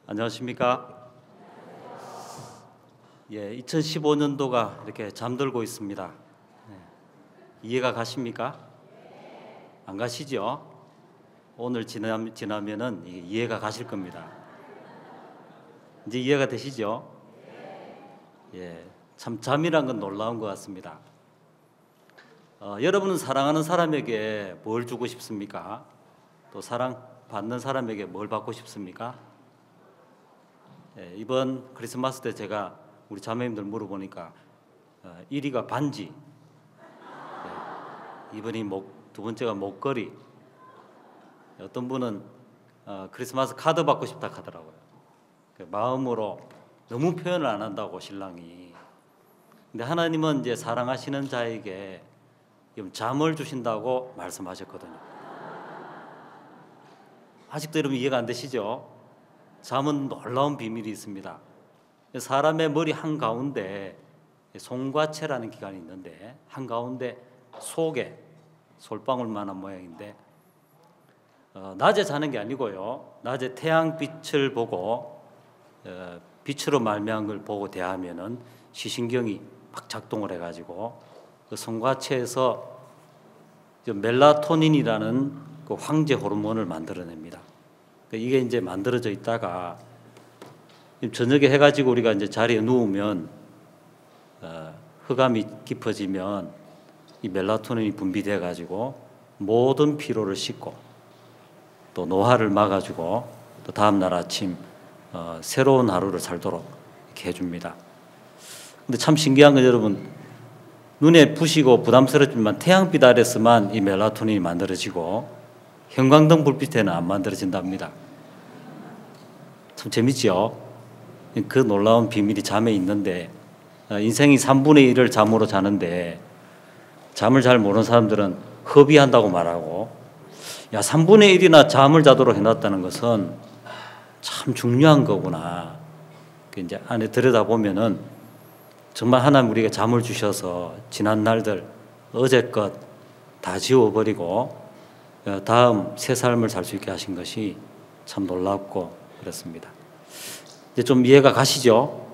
안녕하십니까? 2015년도가 이렇게 잠들고 있습니다. 이해가 가십니까? 안 가시죠? 오늘 지나면은 이해가 가실 겁니다. 이제 이해가 되시죠? 참 잠이란 건 놀라운 것 같습니다. 여러분은 사랑하는 사람에게 뭘 주고 싶습니까? 또 사랑받는 사람에게 뭘 받고 싶습니까? 이번 크리스마스 때 제가 우리 자매님들 물어보니까 1위가 반지, 2번이 두 번째가 목걸이, 어떤 분은 크리스마스 카드 받고 싶다 하더라고요. 마음으로 너무 표현을 안 한다고 신랑이. 근데 하나님은 이제 사랑하시는 자에게 잠을 주신다고 말씀하셨거든요. 아직도 여러분 이해가 안 되시죠? 잠은 놀라운 비밀이 있습니다. 사람의 머리 한가운데 송과체라는 기관이 있는데 한가운데 속에 솔방울만한 모양인데 낮에 자는 게 아니고요. 낮에 태양빛을 보고 빛으로 말미암은 걸 보고 대하면은 시신경이 막 작동을 해가지고 그 송과체에서 멜라토닌이라는 그 황제 호르몬을 만들어냅니다. 이게 이제 만들어져 있다가 저녁에 해가지고 우리가 이제 자리에 누우면 흑암이 깊어지면 이 멜라토닌이 분비돼 가지고 모든 피로를 씻고 또 노화를 막아주고 또 다음 날 아침 새로운 하루를 살도록 이렇게 해줍니다. 근데 참 신기한 건 여러분 눈에 부시고 부담스럽지만 태양빛 아래서만 이 멜라토닌이 만들어지고 형광등 불빛에는 안 만들어진답니다. 참 재밌죠? 그 놀라운 비밀이 잠에 있는데 인생이 3분의 1을 잠으로 자는데 잠을 잘 모르는 사람들은 허비한다고 말하고 3분의 1이나 잠을 자도록 해놨다는 것은 참 중요한 거구나. 이제 안에 들여다보면은 정말 하나님 우리가 잠을 주셔서 지난 날들 어제껏 다 지워버리고 다음 새 삶을 살 수 있게 하신 것이 참 놀랍고 그렇습니다. 이제 좀 이해가 가시죠?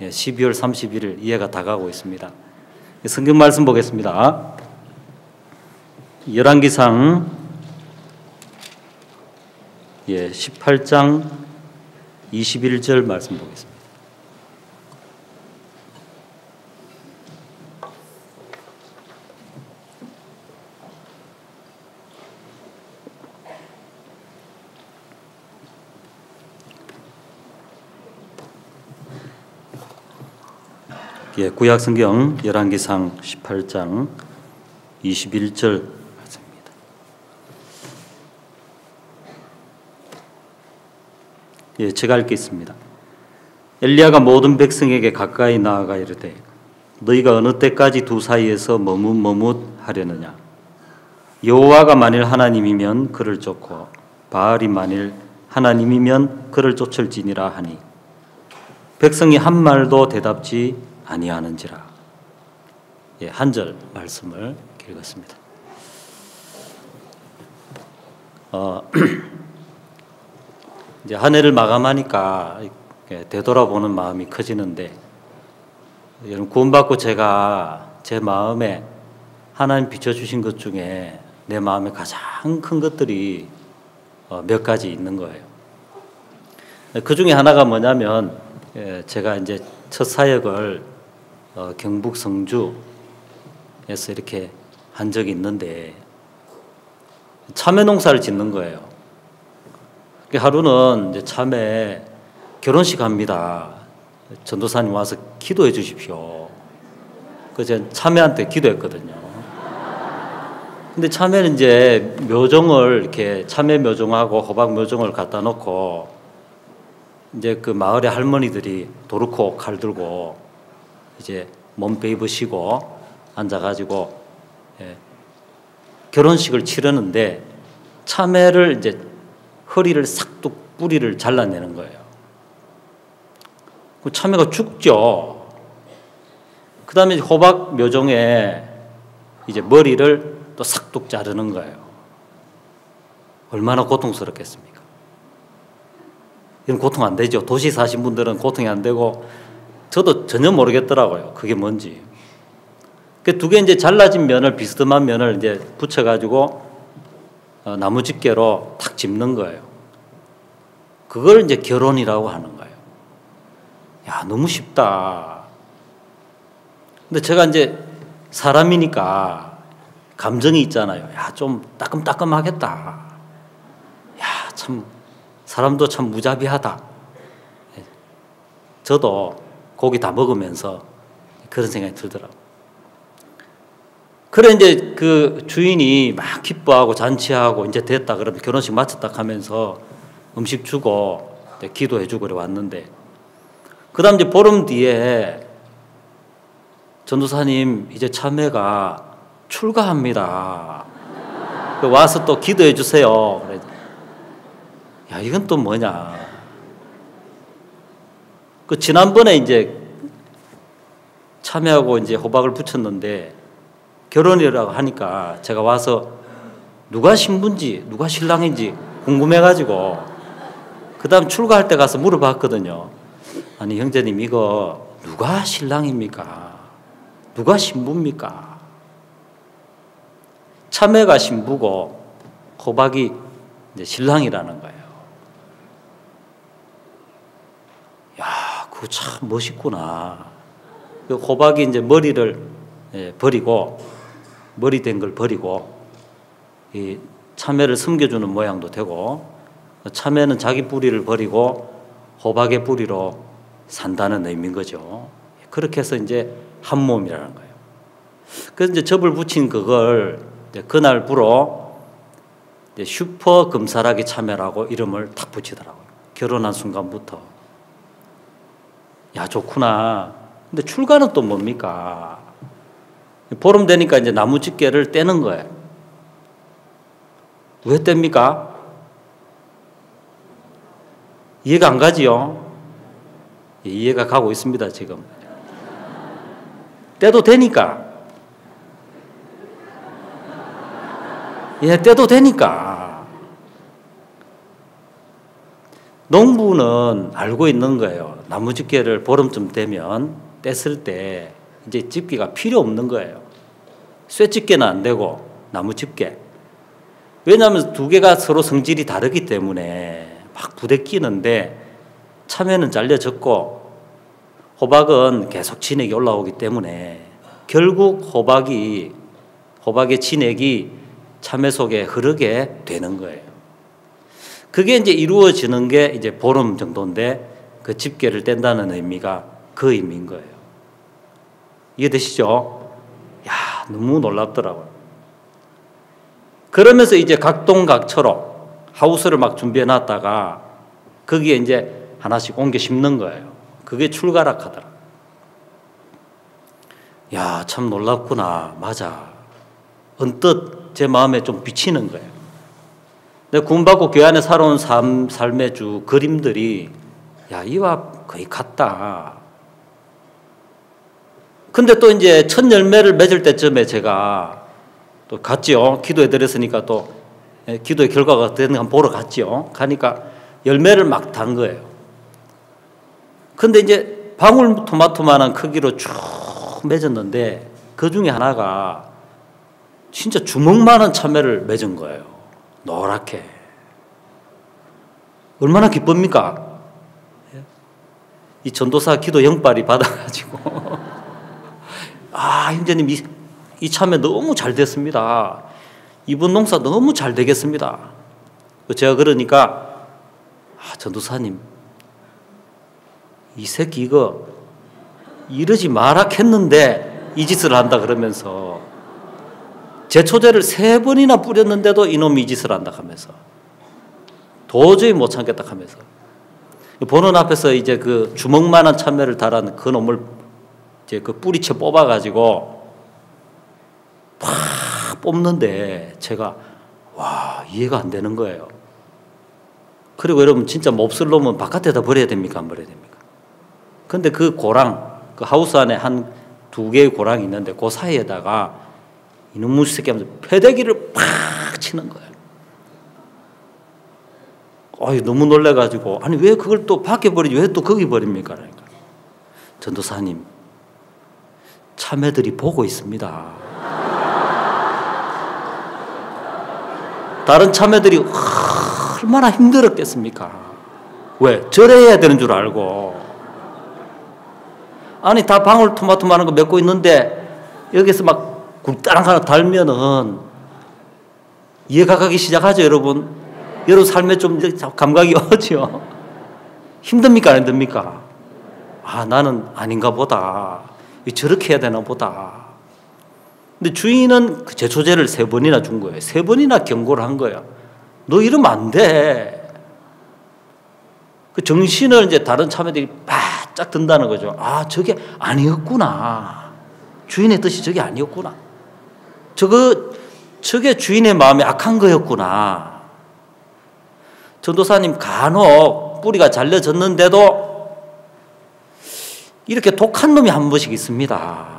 12월 31일 이해가 다 가고 있습니다. 성경 말씀 보겠습니다. 열왕기상 18장 21절 말씀 보겠습니다. 구약 성경 열왕기상 18장 21절 말씀입니다. 제가 읽겠습니다. 엘리야가 모든 백성에게 가까이 나아가 이르되 너희가 어느 때까지 두 사이에서 머뭇머뭇하려느냐 여호와가 만일 하나님이면 그를 쫓고 바알이 만일 하나님이면 그를 쫓을지니라 하니 백성이 한 말도 대답지 아니하는지라. 한 절 말씀을 읽었습니다. 이제 한 해를 마감하니까 되돌아보는 마음이 커지는데 여러분 구원받고 제가 제 마음에 하나님 비춰주신 것 중에 내 마음에 가장 큰 것들이 몇 가지 있는 거예요. 그 중에 하나가 뭐냐면 제가 이제 첫 사역을 경북 성주에서 이렇게 한 적이 있는데 참외 농사를 짓는 거예요. 하루는 이제 참외 결혼식 합니다. 전도사님 와서 기도해 주십시오. 그래서 참외한테 기도했거든요. 근데 참외는 이제 묘종을 이렇게 참외 묘종하고 호박 묘종을 갖다 놓고 이제 그 마을의 할머니들이 도르코 칼 들고 이제 몸 베입으시고 앉아가지고 결혼식을 치르는데 참외를 이제 허리를 싹둑 뿌리를 잘라내는 거예요. 그 참외가 죽죠. 그 다음에 호박 묘종에 이제 머리를 또 싹둑 자르는 거예요. 얼마나 고통스럽겠습니까? 이건 고통 안 되죠. 도시 사신 분들은 고통이 안 되고 저도 전혀 모르겠더라고요. 그게 뭔지. 그 두 개 이제 잘라진 면을 비스듬한 면을 이제 붙여가지고 나무 집게로 탁 짚는 거예요. 그걸 이제 결혼이라고 하는 거예요. 야, 너무 쉽다. 근데 제가 이제 사람이니까 감정이 있잖아요. 야, 좀 따끔따끔하겠다. 야, 참 사람도 참 무자비하다. 저도 고기 다 먹으면서 그런 생각이 들더라고요. 그래 이제 그 주인이 막 기뻐하고 잔치하고 이제 됐다 그러면 결혼식 마쳤다 하면서 음식 주고 기도해 주고 그래 왔는데 그다음 이제 보름 뒤에 전도사님 이제 참회가 출가합니다. 와서 또 기도해 주세요. 그래. 야, 이건 또 뭐냐? 그 지난번에 이제 참회하고 이제 호박을 붙였는데 결혼이라고 하니까 제가 와서 누가 신부인지 누가 신랑인지 궁금해가지고 그 다음 출가할 때 가서 물어봤거든요. 아니 형제님 이거 누가 신랑입니까? 누가 신부입니까? 참외가 신부고 호박이 이제 신랑이라는 거예요. 야, 그거 참 멋있구나. 그 호박이 이제 머리를 버리고 머리 된 걸 버리고 이 참외를 숨겨주는 모양도 되고 참외는 자기 뿌리를 버리고 호박의 뿌리로 산다는 의미인 거죠. 그렇게 해서 이제 한 몸이라는 거예요. 그래서 이제 접을 붙인 그걸 그날부로 슈퍼 금사라기 참외라고 이름을 탁 붙이더라고요. 결혼한 순간부터. 야, 좋구나. 근데 출가는 또 뭡니까? 보름 되니까 이제 나무 집게를 떼는 거예요. 왜 뗍니까? 이해가 안 가지요? 이해가 가고 있습니다, 지금. 떼도 되니까. 예, 떼도 되니까. 농부는 알고 있는 거예요. 나무 집게를 보름쯤 되면 뗐을 때 이제 집게가 필요 없는 거예요. 쇠 집게는 안 되고 나무 집게. 왜냐하면 두 개가 서로 성질이 다르기 때문에 막 부대끼는데 참외는 잘려졌고 호박은 계속 진액이 올라오기 때문에 결국 호박의 진액이 참외 속에 흐르게 되는 거예요. 그게 이제 이루어지는 게 이제 보름 정도인데 그 집게를 뗀다는 의미가 그 의미인 거예요. 이해되시죠? 야, 너무 놀랍더라고요. 그러면서 이제 각동각처로 하우스를 막 준비해 놨다가 거기에 이제 하나씩 옮겨 심는 거예요. 그게 출가락 하더라. 야, 참 놀랍구나. 맞아. 언뜻 제 마음에 좀 비치는 거예요. 내가 구원받고 교회 안에 살아온 삶의 주 그림들이 야, 이와 거의 같다. 근데 또 이제 첫 열매를 맺을 때쯤에 제가 또 갔지요. 기도해 드렸으니까 또 기도의 결과가 되는 거 보러 갔지요. 가니까 열매를 막 단 거예요. 근데 이제 방울토마토만한 크기로 쭉 맺었는데 그 중에 하나가 진짜 주먹만한 참외를 맺은 거예요. 노랗게. 얼마나 기쁩니까? 이 전도사 기도 영빨이 받아가지고 아, 형제님 이 참외 너무 잘 됐습니다. 이번 농사 너무 잘 되겠습니다. 제가 그러니까 아, 전도사님 이 새끼 이거 이러지 마라 했는데 이 짓을 한다 그러면서 제초제를 3번이나 뿌렸는데도 이놈이 이 짓을 한다 하면서 도저히 못 참겠다 하면서 보는 앞에서 이제 그 주먹만한 참외를 달아는 그 놈을 이제 그 뿌리채 뽑아가지고 팍 뽑는데 제가 와, 이해가 안 되는 거예요. 그리고 여러분 진짜 몹쓸 놈은 바깥에다 버려야 됩니까? 안 버려야 됩니까? 근데 그 고랑, 그 하우스 안에 한 2개의 고랑이 있는데 그 사이에다가 이놈의 새끼 하면서 패대기를 팍 치는 거예요. 너무 놀래가지고 아니 왜 그걸 또 밖에 버리지 왜 또 거기 버립니까? 그러니까 전도사님 참외들이 보고 있습니다. 다른 참외들이 얼마나 힘들었겠습니까? 왜? 절해야 되는 줄 알고 아니 다 방울토마토만한 거 맺고 있는데 여기서 막 굴다랑 하나 달면은 이해가 가기 시작하죠, 여러분. 여러분 삶에 좀 감각이 오죠. 힘듭니까, 안 힘듭니까? 나는 아닌가 보다. 저렇게 해야 되나 보다. 근데 주인은 그 제초제를 3번이나 준 거예요. 3번이나 경고를 한 거예요. 너 이러면 안 돼. 그 정신을 이제 다른 참외들이 바짝 든다는 거죠. 저게 아니었구나. 주인의 뜻이 저게 아니었구나. 저게 주인의 마음이 악한 거였구나. 전도사님 간혹 뿌리가 잘려졌는데도 이렇게 독한 놈이 한 번씩 있습니다.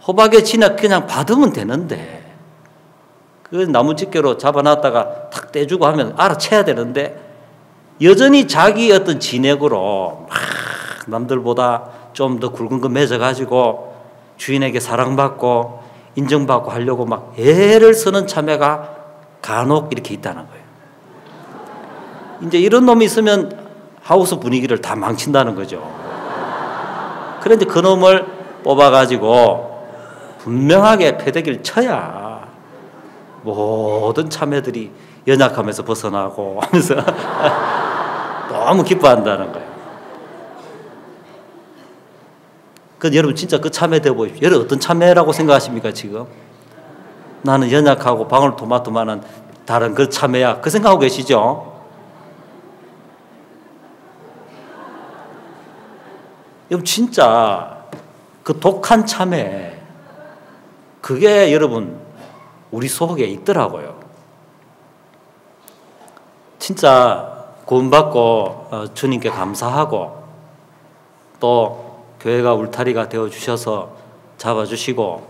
호박에 진액 그냥 받으면 되는데 그 나무집게로 잡아놨다가 탁 떼주고 하면 알아채야 되는데 여전히 자기 어떤 진액으로 막 남들보다 좀 더 굵은 거 맺어가지고 주인에게 사랑받고 인정받고 하려고 막 애를 쓰는 참외가 간혹 이렇게 있다는 거예요. 이제 이런 놈이 있으면 하우스 분위기를 다 망친다는 거죠. 그런데 그 놈을 뽑아가지고 분명하게 패대기를 쳐야 모든 참외들이 연약하면서 벗어나고 하면서 너무 기뻐한다는 거예요. 여러분 진짜 그 참외 되어 보십시오. 여러분 어떤 참외라고 생각하십니까 지금? 나는 연약하고 방울토마토만한 다른 그 참외야. 그 생각하고 계시죠? 여러분 진짜 그 독한 참외 그게 여러분 우리 속에 있더라고요. 진짜 구원받고 주님께 감사하고 또 교회가 울타리가 되어주셔서 잡아주시고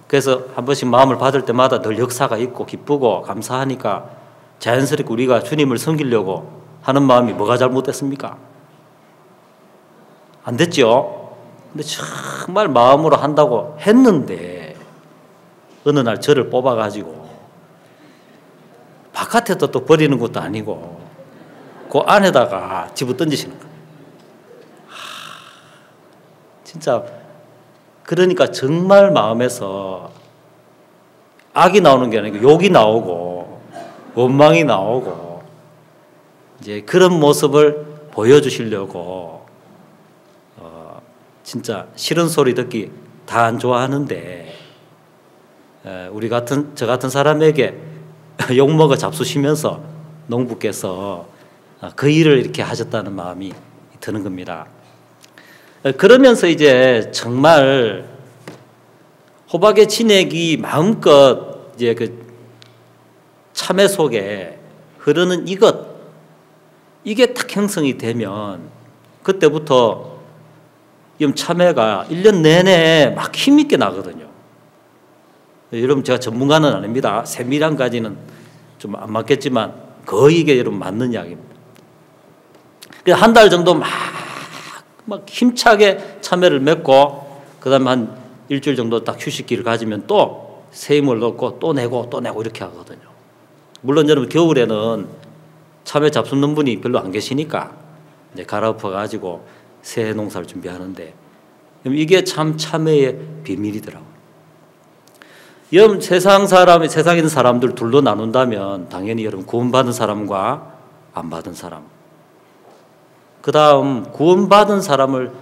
그래서 한 번씩 마음을 받을 때마다 늘 역사가 있고 기쁘고 감사하니까 자연스럽게 우리가 주님을 섬기려고 하는 마음이 뭐가 잘못됐습니까? 안 됐죠? 근데 정말 마음으로 한다고 했는데 어느 날 저를 뽑아가지고 바깥에다 또 버리는 것도 아니고 그 안에다가 집어 던지시는 거예요. 진짜 그러니까 정말 마음에서 악이 나오는 게 아니고 욕이 나오고 원망이 나오고 이제 그런 모습을 보여주시려고 진짜 싫은 소리 듣기 다 안 좋아하는데 저 같은 사람에게 욕먹어 잡수시면서 농부께서 그 일을 이렇게 하셨다는 마음이 드는 겁니다. 그러면서 이제 정말 호박의 진액이 마음껏 이제 그 참외 속에 흐르는 이게 딱 형성이 되면 그때부터 참외가 1년 내내 막 힘있게 나거든요. 여러분 제가 전문가는 아닙니다. 세밀한까지는 좀 안 맞겠지만 거의 이게 여러분 맞는 이야기입니다. 한 달 정도 막 힘차게 참외를 맺고 그 다음에 한 일주일 정도 딱 휴식기를 가지면 또 새 힘을 넣고 또 내고 이렇게 하거든요. 물론 여러분 겨울에는 참외 잡수는 분이 별로 안 계시니까 이제 갈아엎어 가지고 새 농사를 준비하는데 이게 참 참외의 비밀이더라고요. 여러분 세상에 있는 사람들 둘로 나눈다면 당연히 여러분 구원받은 사람과 안 받은 사람. 그 다음 구원받은 사람을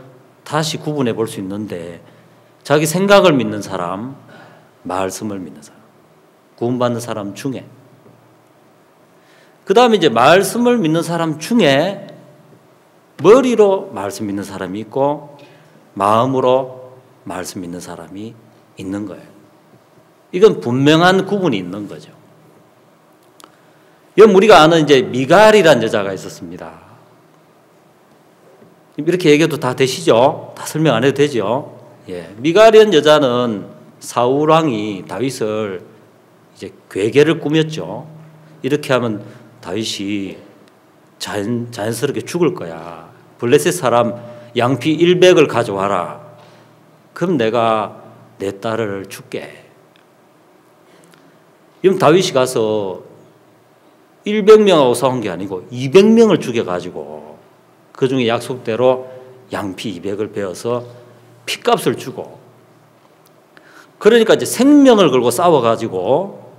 다시 구분해 볼 수 있는데 자기 생각을 믿는 사람, 말씀을 믿는 사람. 구원받는 사람 중에. 그 다음에 이제 말씀을 믿는 사람 중에 머리로 말씀 믿는 사람이 있고 마음으로 말씀 믿는 사람이 있는 거예요. 이건 분명한 구분이 있는 거죠. 우리가 아는 이제 미갈이라는 여자가 있었습니다. 이렇게 얘기해도 다 되시죠? 다 설명 안 해도 되죠? 예. 미갈이라는 여자는 사울 왕이 다윗을 이제 괴계를 꾸몄죠. 이렇게 하면 다윗이 자연스럽게 죽을 거야. 블레셋 사람 양피 100을 가져와라. 그럼 내가 내 딸을 줄게. 그럼 다윗이 가서 100명하고 싸운 게 아니고 200명을 죽여가지고 그 중에 약속대로 양피 200을 베어서 핏값을 주고, 그러니까 이제 생명을 걸고 싸워가지고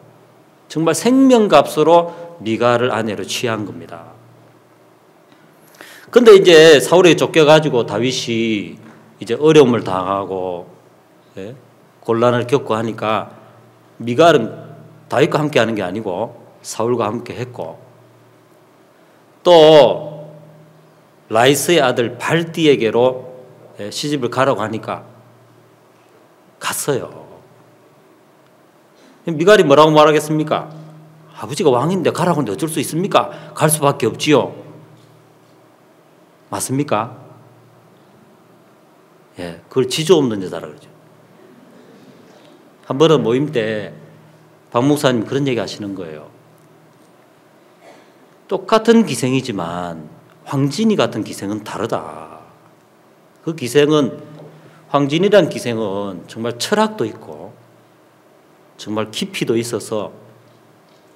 정말 생명값으로 미갈을 아내로 취한 겁니다. 근데 이제 사울에게 쫓겨가지고 다윗이 이제 어려움을 당하고, 예? 곤란을 겪고 하니까 미갈은 다윗과 함께 하는 게 아니고 사울과 함께 했고, 또 라이스의 아들 발디에게로 시집을 가라고 하니까 갔어요. 미갈이 뭐라고 말하겠습니까? 아버지가 왕인데 가라고 하는데 어쩔 수 있습니까? 갈 수밖에 없지요. 맞습니까? 예, 그걸 지조 없는 여자라 그러죠. 한 번은 모임 때 박 목사님 그런 얘기 하시는 거예요. 똑같은 기생이지만 황진이 같은 기생은 다르다. 그 기생은, 황진이란 기생은 정말 철학도 있고 정말 깊이도 있어서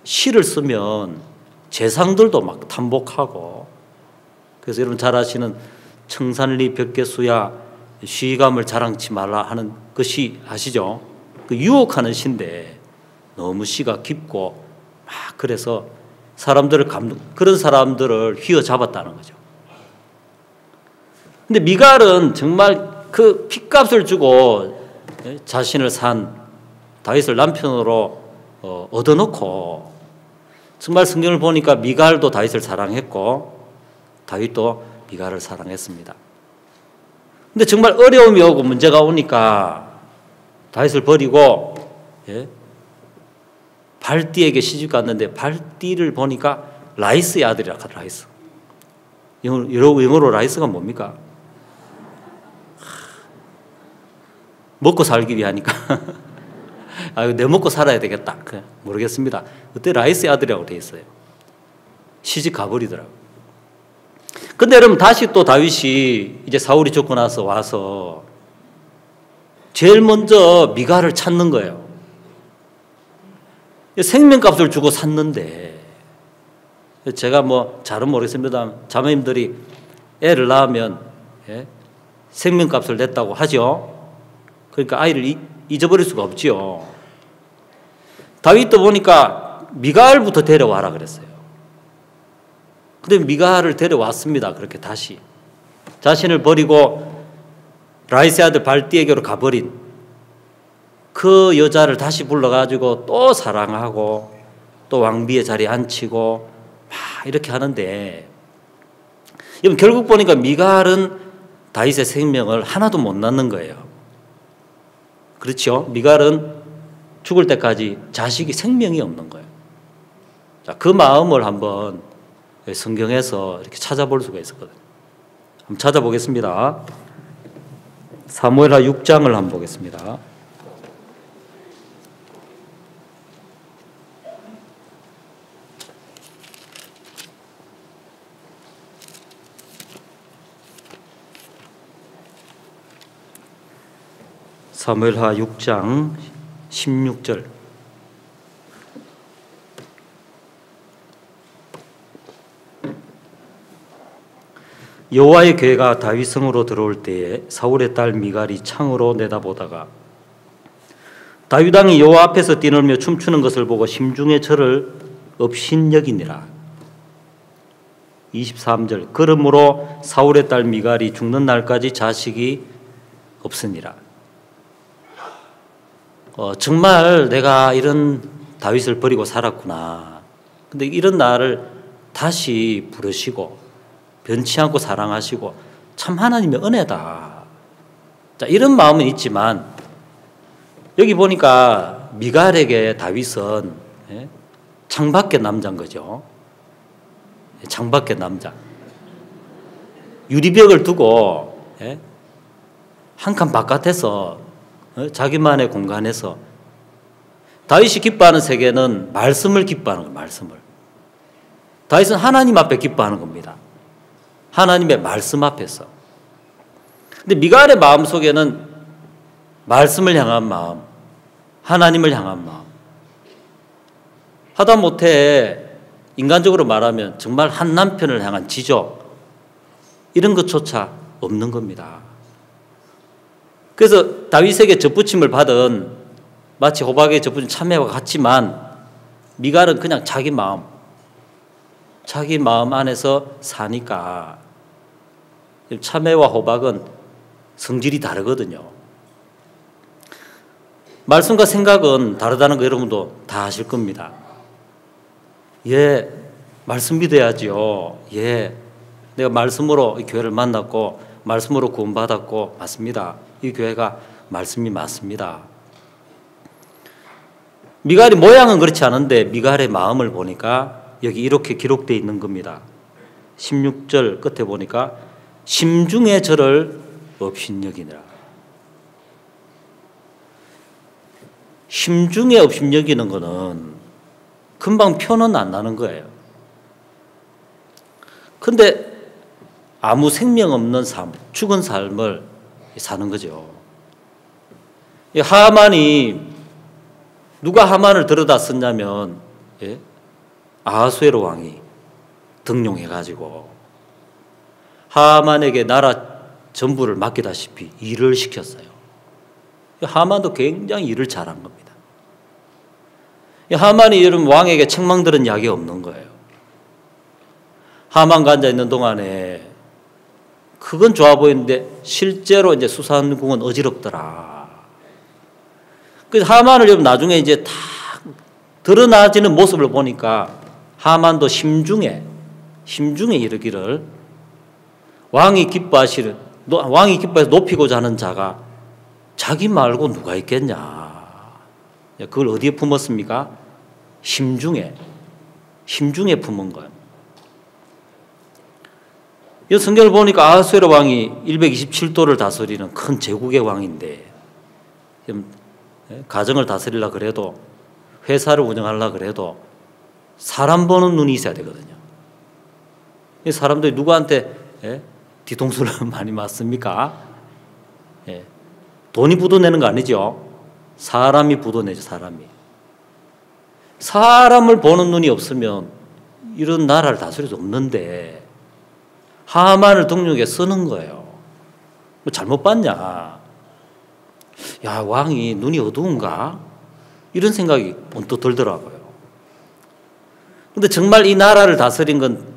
시를 쓰면 재상들도 막 탐복하고, 그래서 여러분 잘 아시는 청산리 벽계수야 시감을 자랑치 말라 하는 그 시 아시죠? 그 유혹하는 시인데 너무 시가 깊고 막 그래서 그런 사람들을 휘어잡았다는 거죠. 근데 미갈은 정말 그 핏값을 주고 자신을 산 다윗을 남편으로 얻어놓고, 정말 성경을 보니까 미갈도 다윗을 사랑했고 다윗도 미갈을 사랑했습니다. 근데 정말 어려움이 오고 문제가 오니까 다윗을 버리고, 예? 발디에게 시집 갔는데 발디를 보니까 라이스의 아들이라 하더라. 라이스. 영어로 라이스가 뭡니까? 먹고 살기 위하니까 내 먹고 살아야 되겠다. 모르겠습니다. 그때 라이스의 아들이라고 돼 있어요. 시집 가버리더라고요. 근데 여러분 다시 또 다윗이 이제 사울이 죽고 나서 와서 제일 먼저 미갈을 찾는 거예요. 생명값을 주고 샀는데, 제가 뭐 잘은 모르겠습니다. 자매님들이 애를 낳으면 생명값을 냈다고 하죠. 그러니까 아이를 잊어버릴 수가 없지요. 다윗도 보니까 미갈부터 데려와라 그랬어요. 근데 미갈을 데려왔습니다. 그렇게 다시 자신을 버리고 라이스의 아들 발디에게로 가버린 그 여자를 다시 불러가지고 또 사랑하고 또 왕비의 자리에 앉히고 막 이렇게 하는데, 여러분 결국 보니까 미갈은 다윗의 생명을 하나도 못 낳는 거예요. 그렇죠? 미갈은 죽을 때까지 자식이 생명이 없는 거예요. 자, 그 마음을 한번 성경에서 이렇게 찾아볼 수가 있었거든요. 한번 찾아보겠습니다. 사무엘하 6장을 한번 보겠습니다. 사무엘하 6장 16절. 여호와의 괴가 다윗 성으로 들어올 때에 사울의 딸 미갈이 창으로 내다보다가 다윗 왕이 여호와 앞에서 뛰놀며 춤추는 것을 보고 심중에 저를 업신여기니라. 23절. 그러므로 사울의 딸 미갈이 죽는 날까지 자식이 없으니라. 정말 내가 이런 다윗을 버리고 살았구나. 근데 이런 나를 다시 부르시고 변치 않고 사랑하시고 참 하나님의 은혜다. 자, 이런 마음은 있지만 여기 보니까 미갈에게 다윗은 창밖의 남자인 거죠. 창밖의 남자. 유리벽을 두고 한 칸 바깥에서 자기만의 공간에서 다윗이 기뻐하는 세계는 말씀을 기뻐하는 거예요. 말씀을. 다윗은 하나님 앞에 기뻐하는 겁니다. 하나님의 말씀 앞에서. 근데 미갈의 마음 속에는 말씀을 향한 마음, 하나님을 향한 마음. 하다못해 인간적으로 말하면 정말 한 남편을 향한 지적, 이런 것조차 없는 겁니다. 그래서 다윗에게 젖붙임을 받은 마치 호박에 젖붙인 참외와 같지만 미갈은 그냥 자기 마음 안에서 사니까. 참외와 호박은 성질이 다르거든요. 말씀과 생각은 다르다는 거 여러분도 다 아실 겁니다. 예, 말씀 믿어야지요. 예, 내가 말씀으로 이 교회를 만났고 말씀으로 구원받았고 맞습니다. 이 교회가 말씀이 맞습니다. 미갈의 모양은 그렇지 않은데 미갈의 마음을 보니까 여기 이렇게 기록되어 있는 겁니다. 16절 끝에 보니까 심중에 저를 업신여기니라. 심중에 업신여기는 거는 금방 표는 안 나는 거예요. 근데 아무 생명 없는 삶, 죽은 삶을 사는 거죠. 하만이 누가 하만을 들여다 썼냐면 아하수에로 왕이 등용해가지고 하만에게 나라 전부를 맡기다시피 일을 시켰어요. 하만도 굉장히 일을 잘한 겁니다. 하만이 여러분 왕에게 책망 들은 약이 없는 거예요. 하만과 앉아 있는 동안에 그건 좋아 보이는데 실제로 이제 수산궁은 어지럽더라. 그래서 하만을 여러분 나중에 이제 다 드러나지는 모습을 보니까 하만도 심중에 이르기를 왕이 기뻐해서 높이고자 하는 자가 자기 말고 누가 있겠냐. 그걸 어디에 품었습니까? 심중에 품은 거예요. 이 성경을 보니까 아하수에로 왕이 127도를 다스리는 큰 제국의 왕인데 가정을 다스리려고 그래도 회사를 운영하려고 그래도 사람 보는 눈이 있어야 되거든요. 이 사람들이 누구한테 뒤통수를 많이 맞습니까? 돈이 부도내는 거 아니죠. 사람이 부도내죠. 사람을 보는 눈이 없으면 이런 나라를 다스릴 수 없는데 하만을 등용해 쓰는 거예요. 뭐 잘못 봤냐? 야, 왕이 눈이 어두운가? 이런 생각이 번뜩 들더라고요. 근데 정말 이 나라를 다스린 건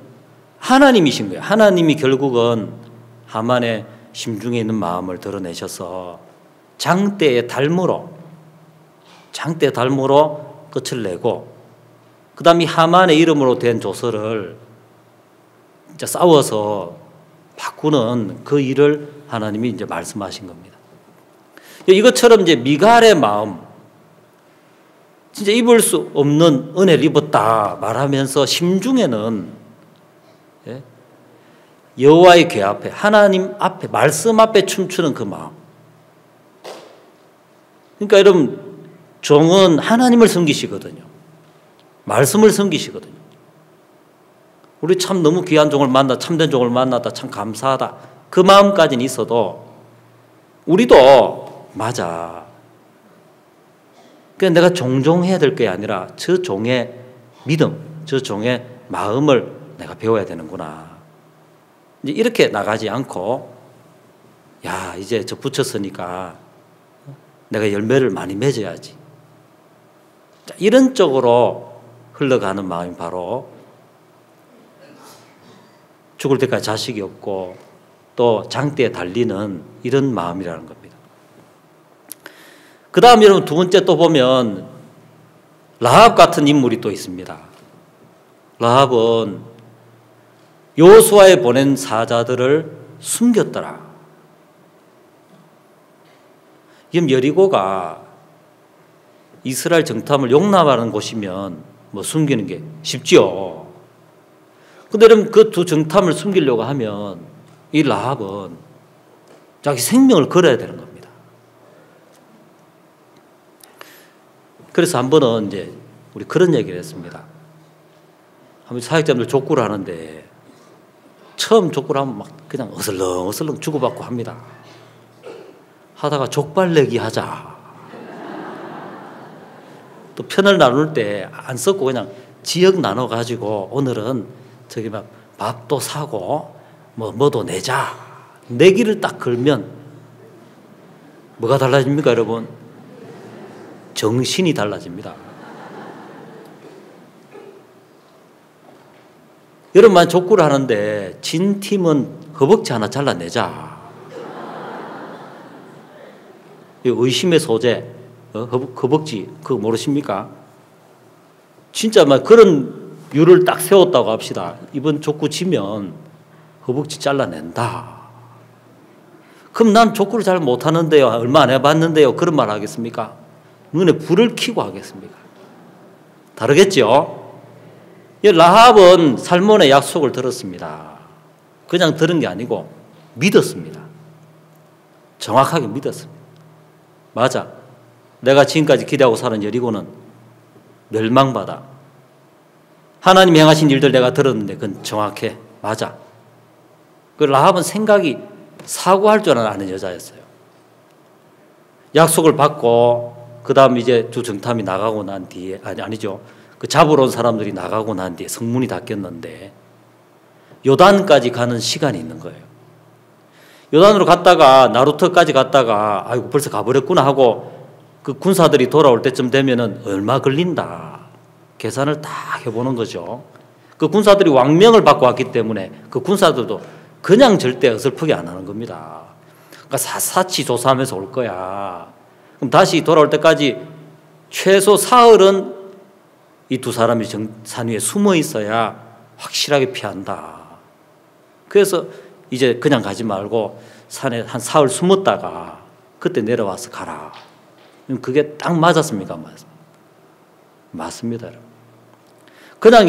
하나님이신 거예요. 하나님이 결국은 하만의 심중에 있는 마음을 드러내셔서 장대의 달무로 끝을 내고 그 다음에 하만의 이름으로 된 조서를 이제 싸워서 바꾸는 그 일을 하나님이 이제 말씀하신 겁니다. 이것처럼 이제 미갈의 마음, 진짜 입을 수 없는 은혜를 입었다 말하면서 심중에는 여호와의 궤 앞에, 하나님 앞에, 말씀 앞에 춤추는 그 마음. 그러니까 여러분, 종은 하나님을 섬기시거든요. 말씀을 섬기시거든요. 우리 참 너무 귀한 종을 참된 종을 만났다, 참 감사하다. 그 마음까지는 있어도 우리도 맞아. 그러니까 내가 종종해야 될 게 아니라 저 종의 믿음, 저 종의 마음을 내가 배워야 되는구나. 이제 이렇게 나가지 않고 야, 이제 저 붙였으니까 내가 열매를 많이 맺어야지. 자, 이런 쪽으로 흘러가는 마음이 바로 죽을 때까지 자식이 없고 또 장대에 달리는 이런 마음이라는 겁니다. 그 다음 여러분 두 번째 또 보면 라합 같은 인물이 또 있습니다. 라합은 여호수아에 보낸 사자들을 숨겼더라. 지금 여리고가 이스라엘 정탐을 용납하는 곳이면 뭐 숨기는 게 쉽지요. 근데 여러분 그 두 정탐을 숨기려고 하면 이 라합은 자기 생명을 걸어야 되는 겁니다. 그래서 한 번은 이제 우리 그런 얘기를 했습니다. 한번 사역자분들 족구를 하는데 처음 족구를 하면 막 그냥 어슬렁어슬렁 주고받고 합니다. 하다가 족발내기 하자. 또 편을 나눌 때 안 썼고 그냥 지역 나눠가지고 오늘은 저기 막 밥도 사고 뭐도 내자. 내기를 딱 걸면 뭐가 달라집니까, 여러분? 정신이 달라집니다. 여러분만 족구를 하는데 진 팀은 허벅지 하나 잘라내자. 의심의 소재, 허벅지 그거 모르십니까? 진짜 막 그런 율을 딱 세웠다고 합시다. 이번 족구 지면 허벅지 잘라낸다. 그럼 난 족구를 잘 못하는데요. 얼마 안 해봤는데요. 그런 말 하겠습니까? 눈에 불을 켜고 하겠습니까? 다르겠죠? 라합은 살몬의 약속을 들었습니다. 그냥 들은 게 아니고 믿었습니다. 정확하게 믿었습니다. 맞아. 내가 지금까지 기대하고 사는 여리고는 멸망받아. 하나님이 행하신 일들 내가 들었는데 그건 정확해. 맞아. 그 라합은 생각이 사고할 줄 아는 여자였어요. 약속을 받고 그 다음 이제 두 정탐이 나가고 난 뒤에 아니죠. 그 잡으러 온 사람들이 나가고 난 뒤에 성문이 닫혔는데 요단까지 가는 시간이 있는 거예요. 요단으로 갔다가 나루터까지 갔다가 아이고 벌써 가버렸구나 하고 그 군사들이 돌아올 때쯤 되면은 얼마 걸린다. 계산을 딱 해보는 거죠. 그 군사들이 왕명을 받고 왔기 때문에 그 군사들도 그냥 절대 어설프게 안 하는 겁니다. 그러니까 샅샅이 조사하면서 올 거야. 그럼 다시 돌아올 때까지 최소 사흘은 이 두 사람이 산 위에 숨어 있어야 확실하게 피한다. 그래서 이제 그냥 가지 말고 산에 한 사흘 숨었다가 그때 내려와서 가라. 그게 딱 맞았습니까? 맞습니다. 그냥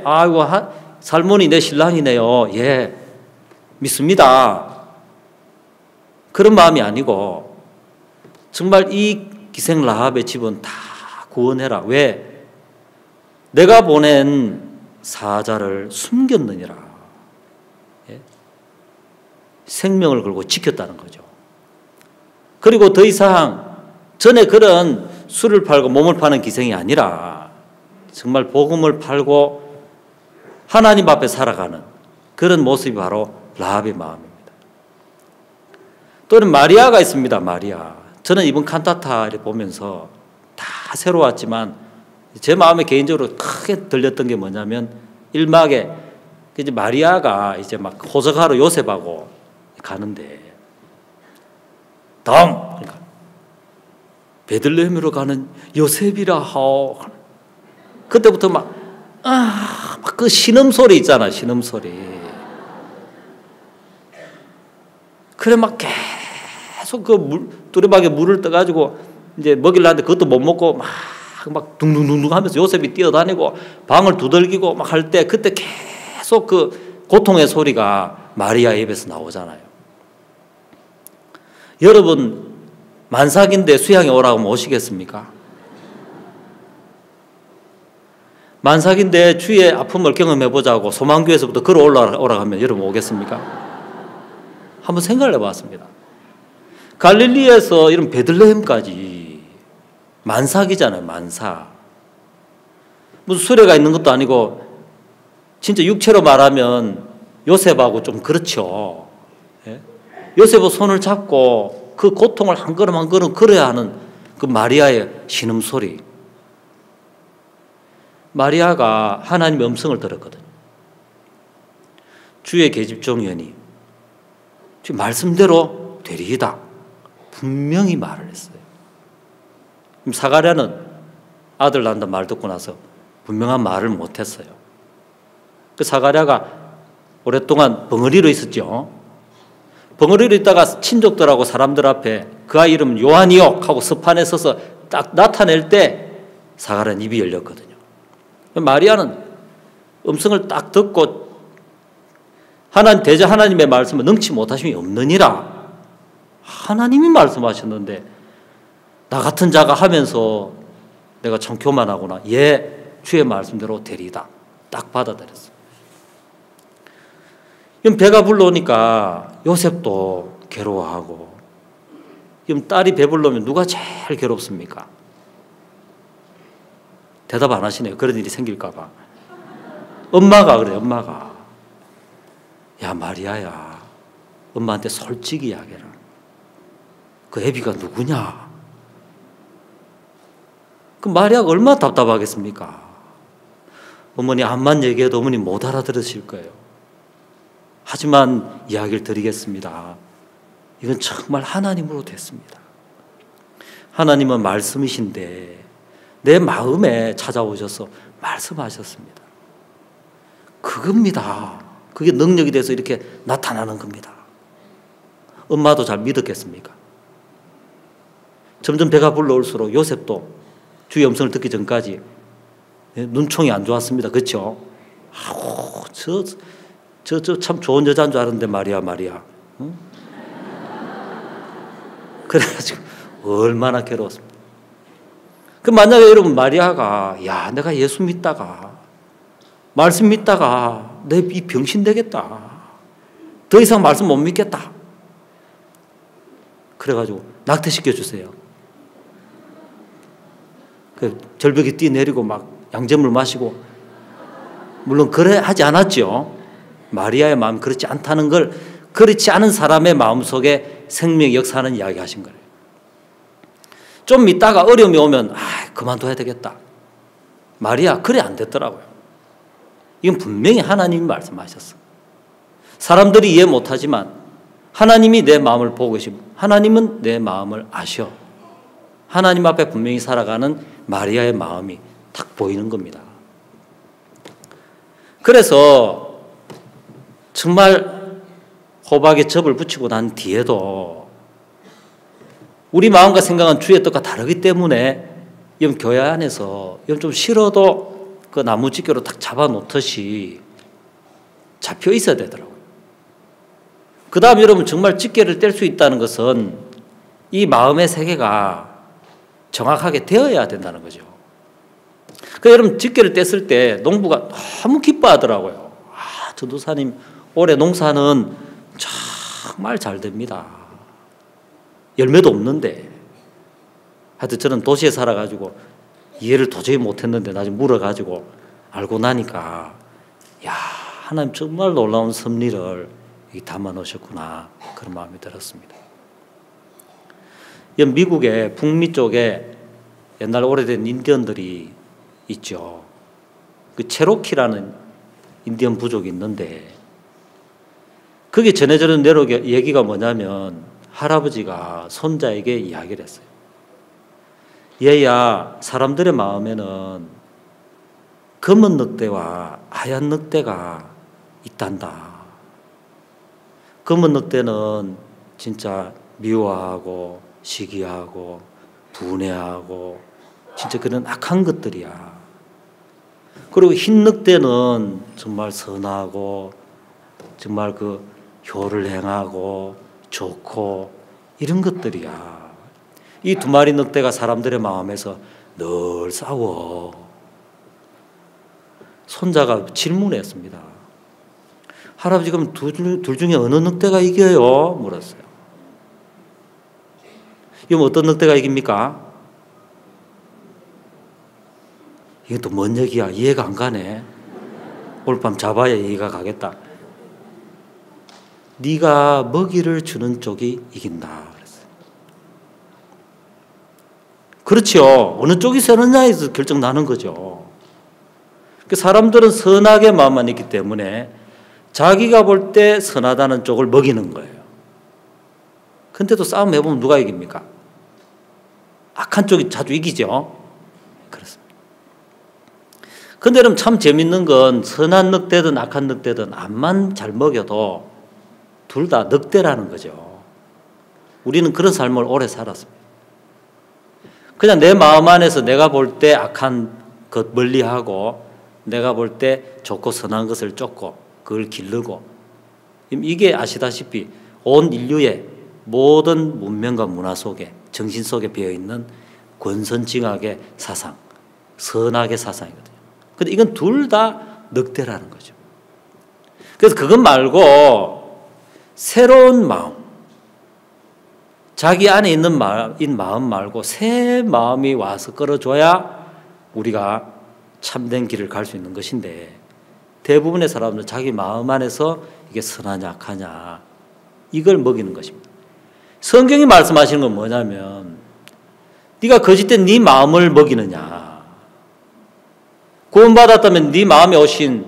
아이고 살몬이 내 신랑이네요. 믿습니다. 그런 마음이 아니고 정말 이 기생 라합의 집은 다 구원해라. 왜? 내가 보낸 사자를 숨겼느니라. 생명을 걸고 지켰다는 거죠. 그리고 더 이상 전에 그런 술을 팔고 몸을 파는 기생이 아니라 정말 복음을 팔고 하나님 앞에 살아가는 그런 모습이 바로 라합의 마음입니다. 또는 마리아가 있습니다. 마리아. 저는 이번 칸타타를 보면서 다 새로웠지만 제 마음에 개인적으로 크게 들렸던 게 뭐냐면 1막에 이제 마리아가 이제 막 호적하러 요셉하고 가는데 다음 그러니까 베들레헴으로 가는 요셉이라 하오. 그때부터 막 그 신음소리 있잖아. 신음소리. 그래 막 계속 그 두레박에 물을 떠가지고 이제 먹이려는데 그것도 못 먹고 막 둥둥둥둥 하면서 요셉이 뛰어다니고 방을 두들기고 막 할 때 그때 계속 그 고통의 소리가 마리아의 입에서 나오잖아요. 여러분 만삭인데 수양에 오라고 하면 오시겠습니까? 만삭인데 주의 아픔을 경험해보자고 소망교에서부터 걸어 올라오라고 하면 여러분 오겠습니까? 한번 생각을 해봤습니다. 갈릴리에서 이런 베들레헴까지 만삭이잖아요. 만삭. 무슨 수레가 있는 것도 아니고 진짜 육체로 말하면 요셉하고 좀 그렇죠. 요셉의 손을 잡고 그 고통을 한 걸음 한 걸음 걸어야 하는 그 마리아의 신음소리. 마리아가 하나님의 음성을 들었거든요. 주의 계집종이니 지금 말씀대로 되리이다. 분명히 말을 했어요. 사가랴는 아들 낳는다 말 듣고 나서 분명한 말을 못했어요. 그 사가랴가 오랫동안 벙어리로 있었죠. 벙어리로 있다가 친족들하고 사람들 앞에 그 아이 이름 요한이요 하고 서판에 서서 딱 나타낼 때 사가랴는 입이 열렸거든요. 마리아는 음성을 딱 듣고 대저 하나님의 말씀을 능치 못하심이 없느니라. 하나님이 말씀하셨는데 나 같은 자가 하면서 내가 참 교만하구나. 주의 말씀대로 되리이다. 딱 받아들였어요. 그럼 배가 불러오니까 요셉도 괴로워하고, 그럼 딸이 배불러오면 누가 제일 괴롭습니까? 대답 안 하시네요. 그런 일이 생길까 봐. 엄마가 그래요. 엄마가. 야 마리아야, 엄마한테 솔직히 이야기해라. 그 애비가 누구냐? 그 마리아가 얼마나 답답하겠습니까? 어머니 암만 얘기해도 어머니 못 알아들으실 거예요. 하지만 이야기를 드리겠습니다. 이건 정말 하나님으로 됐습니다. 하나님은 말씀이신데 내 마음에 찾아오셔서 말씀하셨습니다. 그겁니다. 그게 능력이 돼서 이렇게 나타나는 겁니다. 엄마도 잘 믿었겠습니까? 점점 배가 불러올수록 요셉도 주의 음성을 듣기 전까지 눈총이 안 좋았습니다. 그렇죠? 아우, 저 참 좋은 여자인 줄 알았는데 마리아. 응? 그래가지고 얼마나 괴로웠습니다. 그 만약에 여러분 마리아가 야 내가 예수 믿다가 말씀 믿다가 내 이 병신 되겠다. 더 이상 말씀 못 믿겠다. 그래가지고 낙태시켜 주세요. 그 절벽에 뛰내리고 막 양잿물 마시고, 물론 그래 하지 않았죠. 마리아의 마음이 그렇지 않다는 걸, 그렇지 않은 사람의 마음속에 생명의 역사하는 이야기 하신 거예요. 좀 있다가 어려움이 오면 그만둬야 되겠다. 마리아 그래 안 됐더라고요. 이건 분명히 하나님이 말씀하셨어. 사람들이 이해 못하지만 하나님이 내 마음을 보고 계시고 하나님은 내 마음을 아셔. 하나님 앞에 분명히 살아가는 마리아의 마음이 딱 보이는 겁니다. 그래서 정말 호박에 접을 붙이고 난 뒤에도 우리 마음과 생각은 주의 뜻과 다르기 때문에 교회 안에서 좀 싫어도 그 나무집게로 딱 잡아놓듯이 잡혀 있어야 되더라고요. 그 다음 여러분 정말 집게를 뗄 수 있다는 것은 이 마음의 세계가 정확하게 되어야 된다는 거죠. 그 여러분 집게를 뗐을 때 농부가 너무 기뻐하더라고요. 전도사님 올해 농사는 정말 잘 됩니다. 열매도 없는데. 하여튼 저는 도시에 살아가지고 이해를 도저히 못했는데 나중에 물어가지고 알고 나니까 야 하나님 정말 놀라운 섭리를 담아 놓으셨구나 그런 마음이 들었습니다. 미국의 북미 쪽에 옛날 오래된 인디언들이 있죠. 그 체로키라는 인디언 부족이 있는데 그게 전해지는 얘기가 뭐냐면 할아버지가 손자에게 이야기를 했어요. 얘야, 사람들의 마음에는 검은 늑대와 하얀 늑대가 있단다. 검은 늑대는 진짜 미워하고 시기하고 분해하고 진짜 그런 악한 것들이야. 그리고 흰 늑대는 정말 선하고 정말 그 효를 행하고 좋고 이런 것들이야. 이 두 마리 늑대가 사람들의 마음에서 늘 싸워. 손자가 질문했습니다. 할아버지 그럼 둘 중에 어느 늑대가 이겨요? 물었어요. 이건 어떤 늑대가 이깁니까? 이건 또 뭔 얘기야? 이해가 안 가네. 오늘 밤 자봐야 이해가 가겠다. 네가 먹이를 주는 쪽이 이긴다 그랬어요. 그렇죠. 어느 쪽이 선느냐에서 결정나는 거죠. 사람들은 선하게 마음만 있기 때문에 자기가 볼 때 선하다는 쪽을 먹이는 거예요. 근데도 싸움 해보면 누가 이깁니까? 악한 쪽이 자주 이기죠. 그렇습니다. 근데 여러분 참 재밌는 건 선한 늑대든 악한 늑대든 암만 잘 먹여도 둘 다 늑대라는 거죠. 우리는 그런 삶을 오래 살았습니다. 그냥 내 마음 안에서 내가 볼 때 악한 것 멀리하고 내가 볼 때 좋고 선한 것을 쫓고 그걸 기르고, 이게 아시다시피 온 인류의 모든 문명과 문화 속에 정신 속에 배어있는 권선징악의 사상, 선악의 사상이거든요. 근데 이건 둘 다 늑대라는 거죠. 그래서 그것 말고 새로운 마음, 자기 안에 있는 마음 말고 새 마음이 와서 끌어줘야 우리가 참된 길을 갈 수 있는 것인데, 대부분의 사람들은 자기 마음 안에서 이게 선하냐 악하냐 이걸 먹이는 것입니다. 성경이 말씀하시는 건 뭐냐면, 네가 거짓된 네 마음을 먹이느냐, 구원받았다면 네 마음에 오신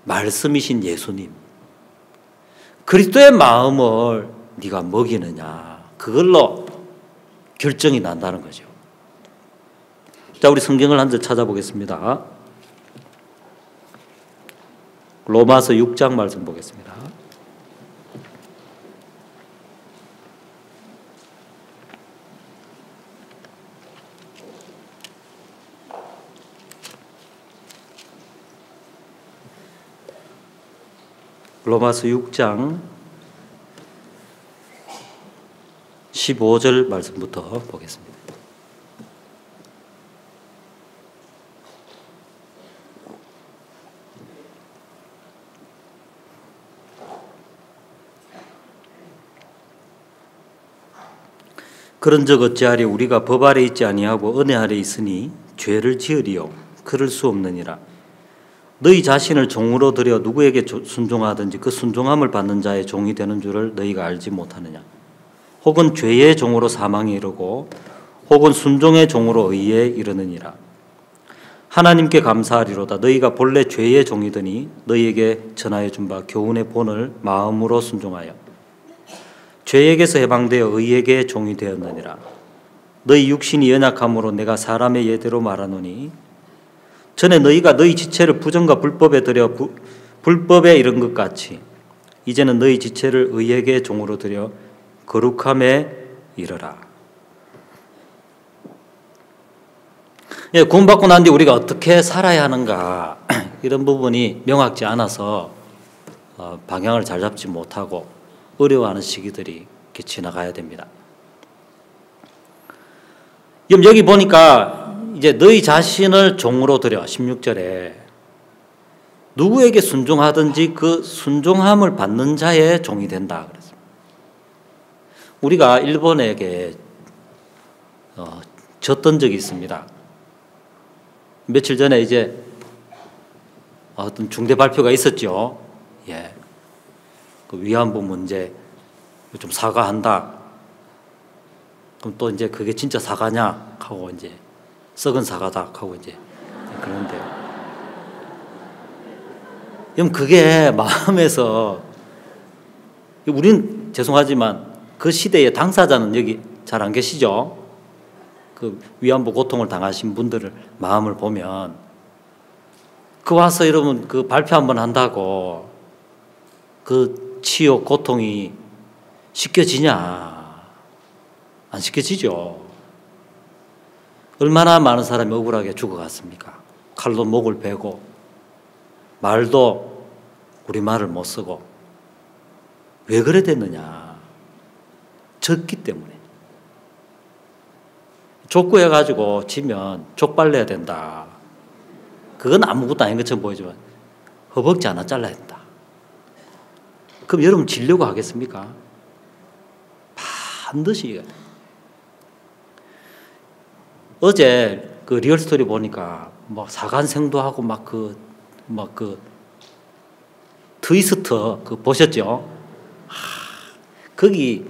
말씀이신 예수님 그리스도의 마음을 네가 먹이느냐, 그걸로 결정이 난다는 거죠. 자, 우리 성경을 한 절 찾아보겠습니다. 로마서 6장 말씀 보겠습니다. 로마서 6장 15절 말씀부터 보겠습니다. 그런즉 어찌하리 우리가 법 아래 있지 아니하고 은혜 아래 있으니 죄를 지으리요 그럴 수 없느니라. 너희 자신을 종으로 들여 누구에게 순종하든지 그 순종함을 받는 자의 종이 되는 줄을 너희가 알지 못하느냐. 혹은 죄의 종으로 사망에 이르고 혹은 순종의 종으로 의에 이르느니라. 하나님께 감사하리로다. 너희가 본래 죄의 종이더니 너희에게 전하여 준 바 교훈의 본을 마음으로 순종하여 죄에게서 해방되어 의에게 종이 되었느니라. 너희 육신이 연약함으로 내가 사람의 예대로 말하노니 전에 너희가 너희 지체를 부정과 불법에 들여 불법에 이른 것 같이 이제는 너희 지체를 의에게 종으로 들여 거룩함에 이르라. 예, 구원받고 난 뒤 우리가 어떻게 살아야 하는가 이런 부분이 명확지 않아서 방향을 잘 잡지 못하고 어려워하는 시기들이 이렇게 지나가야 됩니다. 여기 보니까 이제 너희 자신을 종으로 들여 16절에 누구에게 순종하든지 그 순종함을 받는 자의 종이 된다 그랬습니다. 우리가 일본에게 졌던 적이 있습니다. 며칠 전에 이제 어떤 중대 발표가 있었죠. 예. 그 위안부 문제 좀 사과한다. 그럼 또 이제 그게 진짜 사과냐 하고 이제 썩은 사과다 하고 이제 그런데, 그럼 그게 마음에서, 우린 죄송하지만 그 시대의 당사자는 여기 잘 안 계시죠? 그 위안부 고통을 당하신 분들을 마음을 보면 그 와서 여러분 그 발표 한번 한다고 그 치욕 고통이 씻겨지냐? 안 씻겨지죠. 얼마나 많은 사람이 억울하게 죽어갔습니까? 칼로 목을 베고 말도 우리말을 못 쓰고. 왜 그래 됐느냐? 졌기 때문에. 족구해가지고 지면 족발내야 된다. 그건 아무것도 아닌 것처럼 보이지만 허벅지 하나 잘라야 된다. 그럼 여러분 지려고 하겠습니까? 반드시. 어제 그 리얼스토리 보니까 뭐 사관생도 하고 막 그 트위스트 그 보셨죠? 거기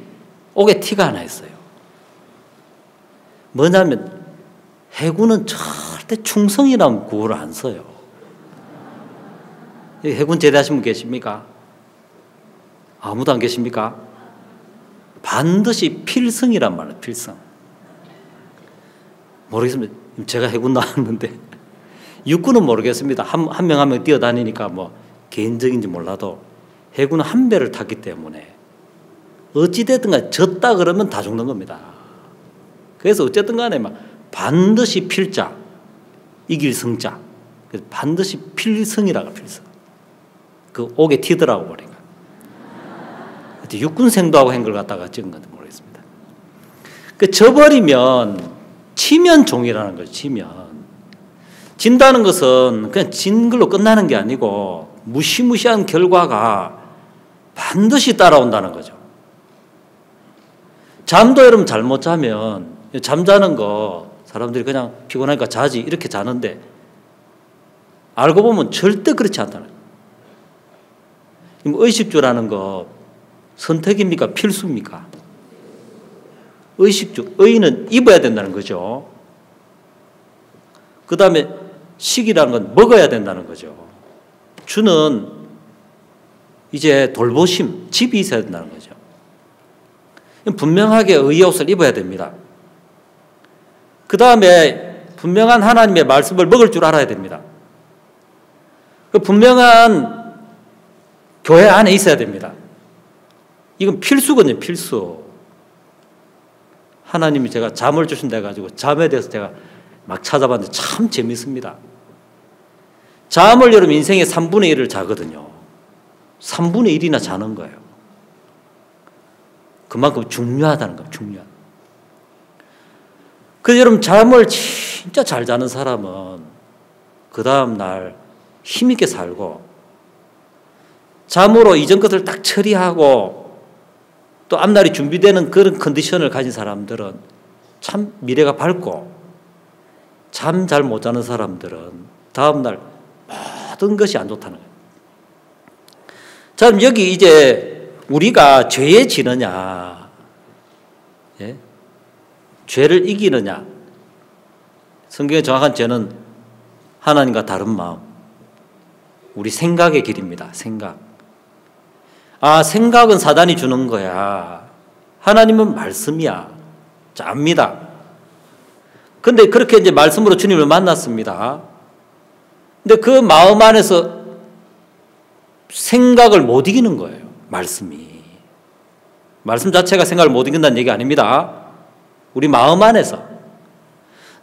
옥에 티가 하나 있어요. 뭐냐면 해군은 절대 충성이라는 구호를 안 써요. 해군 제대하신 분 계십니까? 아무도 안 계십니까? 반드시 필승이란 말이에요. 필승. 모르겠습니다. 제가 해군 나왔는데 육군은 모르겠습니다. 한 명 한 명 뛰어다니니까 뭐 개인적인지 몰라도 해군은 한 배를 탔기 때문에 어찌됐든 간에 졌다 그러면 다 죽는 겁니다. 그래서 어쨌든 간에 막 반드시 필자, 이길 성자. 반드시 필승이라고, 필승. 그 옥에 튀더라고 보니까. 육군생도하고 한 걸 갖다가 찍은 건지 모르겠습니다. 그 져버리면 치면 종이라는 거죠. 치면 진다는 것은 그냥 진 걸로 끝나는 게 아니고 무시무시한 결과가 반드시 따라온다는 거죠. 잠도 여러분 잘못 자면 잠자는 거 사람들이 그냥 피곤하니까 자지 이렇게 자는데 알고 보면 절대 그렇지 않다는 거예요. 의식주라는 거 선택입니까? 필수입니까? 의식주, 의는 입어야 된다는 거죠. 그 다음에 식이라는 건 먹어야 된다는 거죠. 주는 이제 돌보심, 집이 있어야 된다는 거죠. 분명하게 의의 옷을 입어야 됩니다. 그 다음에 분명한 하나님의 말씀을 먹을 줄 알아야 됩니다. 그 분명한 교회 안에 있어야 됩니다. 이건 필수거든요, 필수. 하나님이 제가 잠을 주신다 해가지고 잠에 대해서 제가 막 찾아봤는데 참 재밌습니다. 잠을 여러분 인생의 3분의 1을 자거든요. 3분의 1이나 자는 거예요. 그만큼 중요하다는 거예요, 중요한. 그래서 여러분 잠을 진짜 잘 자는 사람은 그 다음 날 힘있게 살고 잠으로 이전 것을 딱 처리하고 또 앞날이 준비되는 그런 컨디션을 가진 사람들은 참 미래가 밝고 잠 잘 못 자는 사람들은 다음날 모든 것이 안 좋다는 거예요. 자, 그럼 여기 이제 우리가 죄에 지느냐, 예? 죄를 이기느냐. 성경의 정확한 죄는 하나님과 다른 마음, 우리 생각의 길입니다. 생각. 아, 생각은 사단이 주는 거야. 하나님은 말씀이야. 자, 압니다. 근데 그렇게 이제 말씀으로 주님을 만났습니다. 근데 그 마음 안에서 생각을 못 이기는 거예요. 말씀이. 말씀 자체가 생각을 못 이긴다는 얘기 아닙니다. 우리 마음 안에서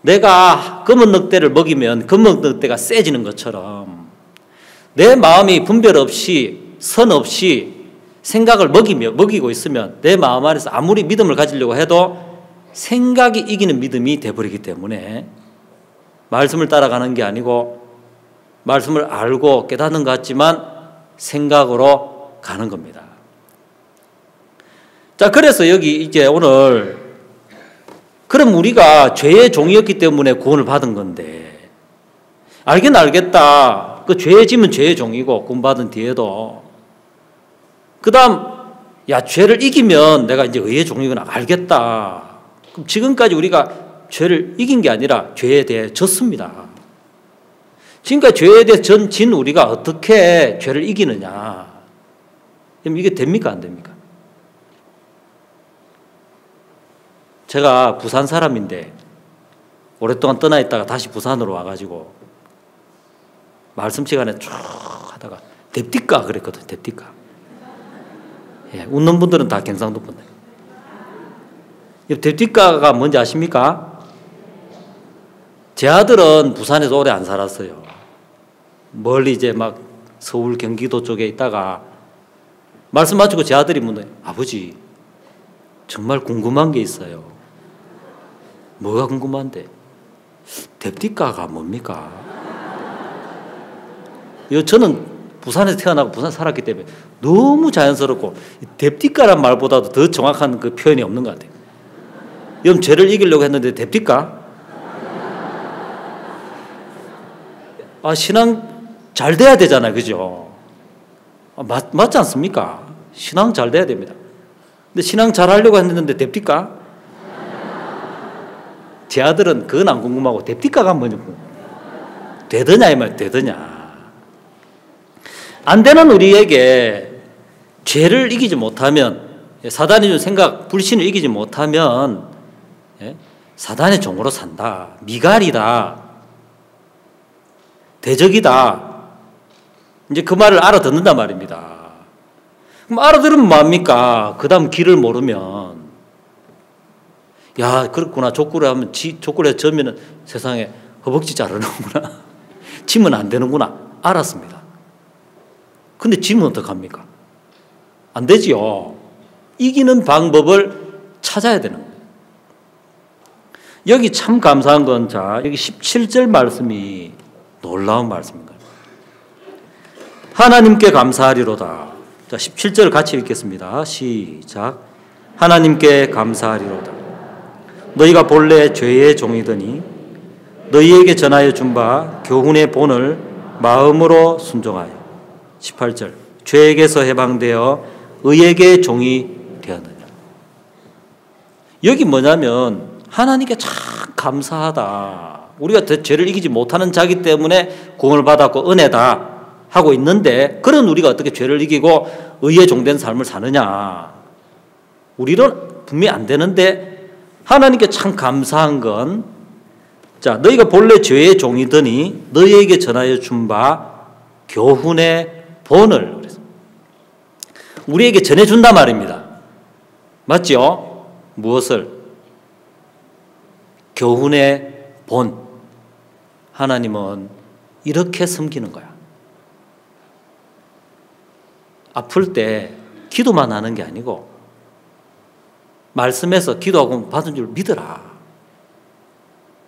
내가 검은 늑대를 먹이면 검은 늑대가 세지는 것처럼 내 마음이 분별 없이 선 없이 생각을 먹이고 있으면 내 마음 안에서 아무리 믿음을 가지려고 해도 생각이 이기는 믿음이 돼버리기 때문에 말씀을 따라가는 게 아니고 말씀을 알고 깨닫는 것 같지만 생각으로 가는 겁니다. 자, 그래서 여기 이제 오늘 그럼 우리가 죄의 종이었기 때문에 구원을 받은 건데 알긴 알겠다. 그 죄에 지면 죄의 종이고 구원받은 뒤에도 그 다음 야 죄를 이기면 내가 이제 의의 종이구나 알겠다. 그럼 지금까지 우리가 죄를 이긴 게 아니라 죄에 대해 졌습니다. 지금까지 죄에 대해 진 우리가 어떻게 죄를 이기느냐. 그럼 이게 됩니까 안 됩니까? 제가 부산 사람인데 오랫동안 떠나 있다가 다시 부산으로 와가지고 말씀 시간에 쭉 하다가 뎁디까 그랬거든요. 뎁디까. 예, 웃는 분들은 다 경상도 분들. 뎁디까가 뭔지 아십니까? 제 아들은 부산에서 오래 안 살았어요. 멀리 이제 막 서울 경기도 쪽에 있다가 말씀 마치고 제 아들이 묻는 아버지 정말 궁금한 게 있어요. 뭐가 궁금한데? 뎁디까가 뭡니까? 저는 부산에서 태어나고 부산 살았기 때문에 너무 자연스럽고 뎁디까란 말보다도 더 정확한 그 표현이 없는 것 같아요. 여러분 죄를 이기려고 했는데 뎁디까? 아, 신앙 잘 돼야 되잖아요. 그죠? 맞지 않습니까? 신앙 잘 돼야 됩니다. 근데 신앙 잘 하려고 했는데 뎁디까? 제 아들은 그건 안 궁금하고 뎁디까가 뭐냐. 되더냐 이 말 되더냐. 안 되는 우리에게 죄를 이기지 못하면 사단이 준 생각, 불신을 이기지 못하면 사단의 종으로 산다. 미갈이다. 대적이다. 이제 그 말을 알아듣는단 말입니다. 그럼 알아들으면 뭐합니까? 그 다음 길을 모르면 야 그렇구나. 족구를 하면 족구를 져면 세상에 허벅지 자르는구나. 지면 안 되는구나. 알았습니다. 근데 지면 어떡합니까? 안 되지요. 이기는 방법을 찾아야 되는 거예요. 여기 참 감사한 건 자 여기 17절 말씀이 놀라운 말씀인가요? 하나님께 감사하리로다. 자, 17절 같이 읽겠습니다. 시작. 하나님께 감사하리로다. 너희가 본래 죄의 종이더니 너희에게 전하여 준 바 교훈의 본을 마음으로 순종하여. 18절. 죄에게서 해방되어 의에게 종이 되었느냐. 여기 뭐냐면 하나님께 참 감사하다. 우리가 죄를 이기지 못하는 자기 때문에 구원을 받았고 은혜다 하고 있는데, 그런 우리가 어떻게 죄를 이기고 의의 종된 삶을 사느냐. 우리는 분명히 안 되는데 하나님께 참 감사한 건, 자, 너희가 본래 죄의 종이더니 너희에게 전하여 준 바 교훈의 본을 우리에게 전해준단 말입니다. 맞죠? 무엇을? 교훈의 본. 하나님은 이렇게 섬기는 거야. 아플 때 기도만 하는 게 아니고 말씀에서 기도하고 받은 줄 믿어라.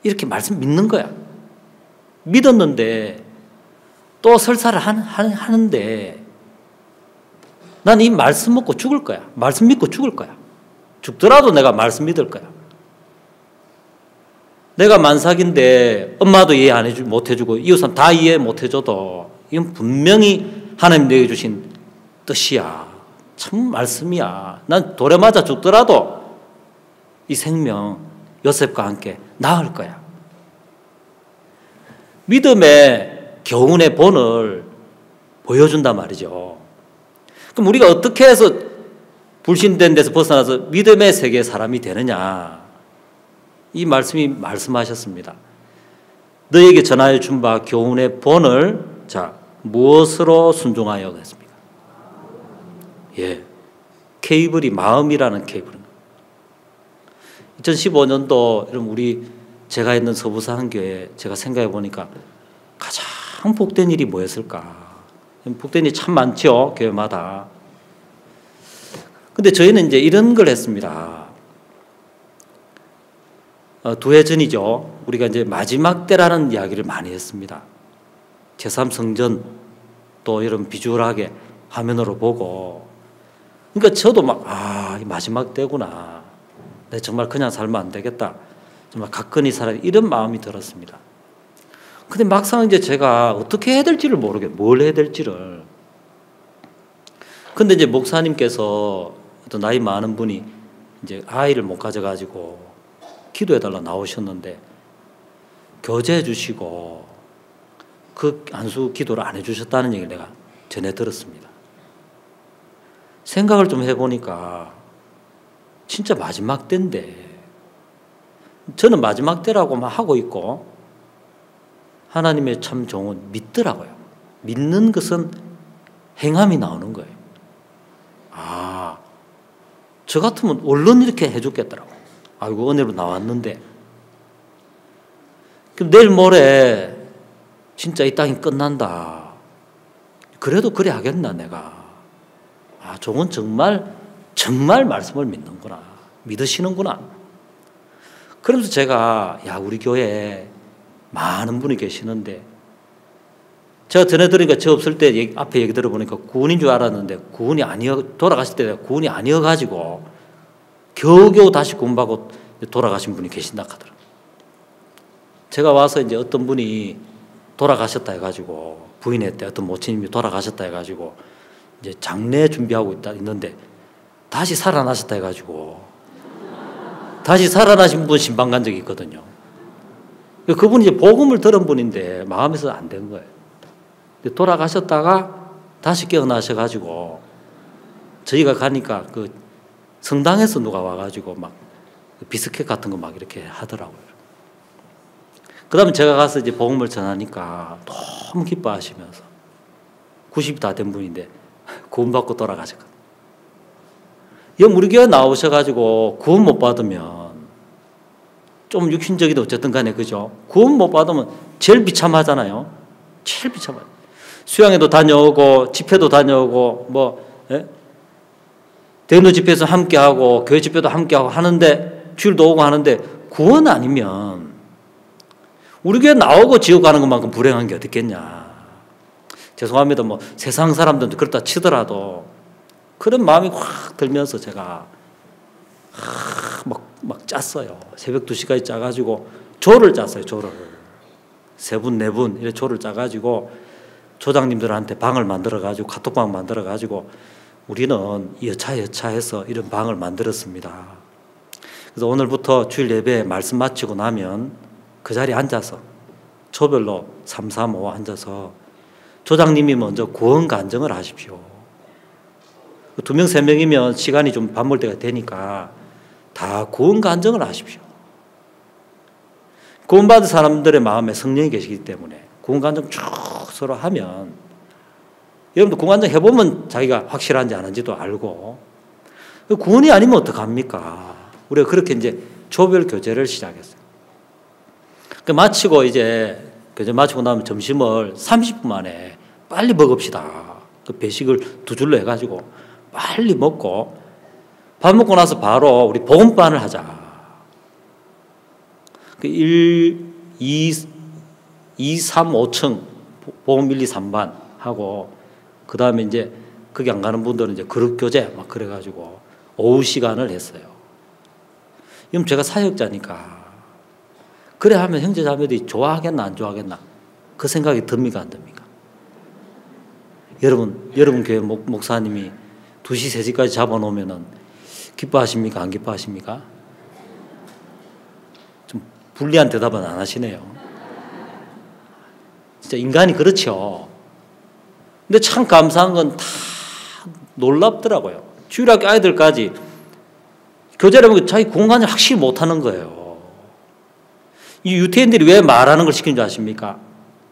이렇게 말씀 믿는 거야. 믿었는데 또 설사를 하는데 난 이 말씀 먹고 죽을 거야. 말씀 믿고 죽을 거야. 죽더라도 내가 말씀 믿을 거야. 내가 만삭인데 엄마도 이해 못 해주고 이웃은 다 이해 못 해줘도 이건 분명히 하나님 내게 주신 뜻이야. 참 말씀이야. 난 돌에 맞아 죽더라도 이 생명 요셉과 함께 나을 거야. 믿음의 교훈의 본을 보여준단 말이죠. 그럼 우리가 어떻게 해서 불신된 데서 벗어나서 믿음의 세계의 사람이 되느냐. 이 말씀이 말씀하셨습니다. 너에게 전하여 준 바 교훈의 본을, 자, 무엇으로 순종하여 했습니까? 예, 케이블이 마음이라는 케이블입니다. 2015년도 여러분 제가 있는 서부사 한교회 제가 생각해 보니까 가장 복된 일이 뭐였을까? 복된 일이 참 많죠, 교회마다. 근데 저희는 이제 이런 걸 했습니다. 두 해 전이죠. 우리가 이제 마지막 때라는 이야기를 많이 했습니다. 제3성전 또 이런 비주얼하게 화면으로 보고. 그러니까 저도 이 마지막 때구나. 내가 정말 그냥 살면 안 되겠다. 정말 가까이 살아야 이런 마음이 들었습니다. 근데 막상 이제 제가 어떻게 해야 될지를 뭘 해야 될지를. 근데 이제 목사님께서 어떤 나이 많은 분이 이제 아이를 못 가져가지고 기도해달라 나오셨는데 교제해 주시고 그 안수 기도를 안 해주셨다는 얘기를 내가 전해 들었습니다. 생각을 좀 해보니까 진짜 마지막 때인데 저는 마지막 때라고 막 하고 있고 하나님의 참 종은 믿더라고요. 믿는 것은 행함이 나오는 거예요. 저 같으면 얼른 이렇게 해줬겠더라고. 아이고 은혜로 나왔는데 그럼 내일 모레 진짜 이 땅이 끝난다. 그래도 그래 하겠나 내가. 종은 정말 말씀을 믿는구나. 믿으시는구나. 그러면서 제가 우리 교회에 많은 분이 계시는데 제가 전해드리니까 저 없을 때 앞에 얘기 들어보니까 구원인 줄 알았는데 돌아가실 때 내가 구원이 아니어가지고 겨우겨우 다시 구원받고 돌아가신 분이 계신다 하더라고요. 제가 와서 이제 어떤 분이 돌아가셨다 해가지고 부인의 때 어떤 모친님이 돌아가셨다 해가지고 이제 장례 준비하고 있는데 다시 살아나셨다 해가지고 다시 살아나신 분 신방 간 적이 있거든요. 그분이 이제 복음을 들은 분인데 마음에서 안 된 거예요. 돌아가셨다가 다시 깨어나셔가지고 저희가 가니까 그 성당에서 누가 와가지고 막 비스켓 같은 거 막 이렇게 하더라고요. 그 다음에 제가 가서 이제 복음을 전하니까 너무 기뻐하시면서 90이 다 된 분인데 구원받고 돌아가셨거든요. 우리 교회 나오셔가지고 구원 못 받으면 좀 육신적이도 어쨌든 간에 그죠? 구원 못 받으면 제일 비참하잖아요. 제일 비참해요. 수양회도 다녀오고 집회도 다녀오고 대노 집회에서 함께하고 교회 집회도 함께하고 하는데 주일도 오고 하는데 구원 아니면 우리 교회 나오고 지옥 가는 것만큼 불행한 게 어딨겠냐. 죄송합니다. 뭐 세상 사람들도 그렇다 치더라도 그런 마음이 확 들면서 제가 막 짰어요. 새벽 2시까지 짜가지고 조를 짰어요. 조를. 3분, 4분 이렇게 조를 짜가지고 조장님들한테 방을 만들어가지고 카톡방 만들어가지고 우리는 여차여차해서 이런 방을 만들었습니다. 그래서 오늘부터 주일 예배 말씀 마치고 나면 그 자리에 앉아서 조별로 3, 3, 5 앉아서 조장님이 먼저 구원 간증을 하십시오. 2명, 3명이면 시간이 좀 밥 먹을 때가 되니까 다 구원 간증을 하십시오. 구원받은 사람들의 마음에 성령이 계시기 때문에 구원 간증 쭉 서로 하면 여러분도 구원 간증 해보면 자기가 확실한지 아닌지도 알고 구원이 아니면 어떡합니까? 우리가 그렇게 이제 조별 교제를 시작했어요. 마치고 이제 교제 마치고 나면 점심을 30분 만에 빨리 먹읍시다. 그 배식을 2줄로 해가지고 빨리 먹고 밥 먹고 나서 바로 우리 복음반을 하자. 그 1, 2, 3, 5층 복음 1, 2, 3반 하고 그 다음에 이제 거기 안 가는 분들은 이제 그룹 교제 막 그래가지고 오후 시간을 했어요. 그럼 제가 사역자니까 그래 하면 형제 자매들이 좋아하겠나 안 좋아하겠나 그 생각이 듭니까 안 듭니까? 여러분 교회 목사님이 2시 3시까지 잡아놓으면은 기뻐하십니까 안 기뻐하십니까? 좀 불리한 대답은 안 하시네요. 진짜 인간이 그렇죠. 근데 참 감사한 건 다 놀랍더라고요. 주일학교 아이들까지 교제를 하면 자기 공간을 확실히 못하는 거예요. 이 유태인들이 왜 말하는 걸 시키는 줄 아십니까?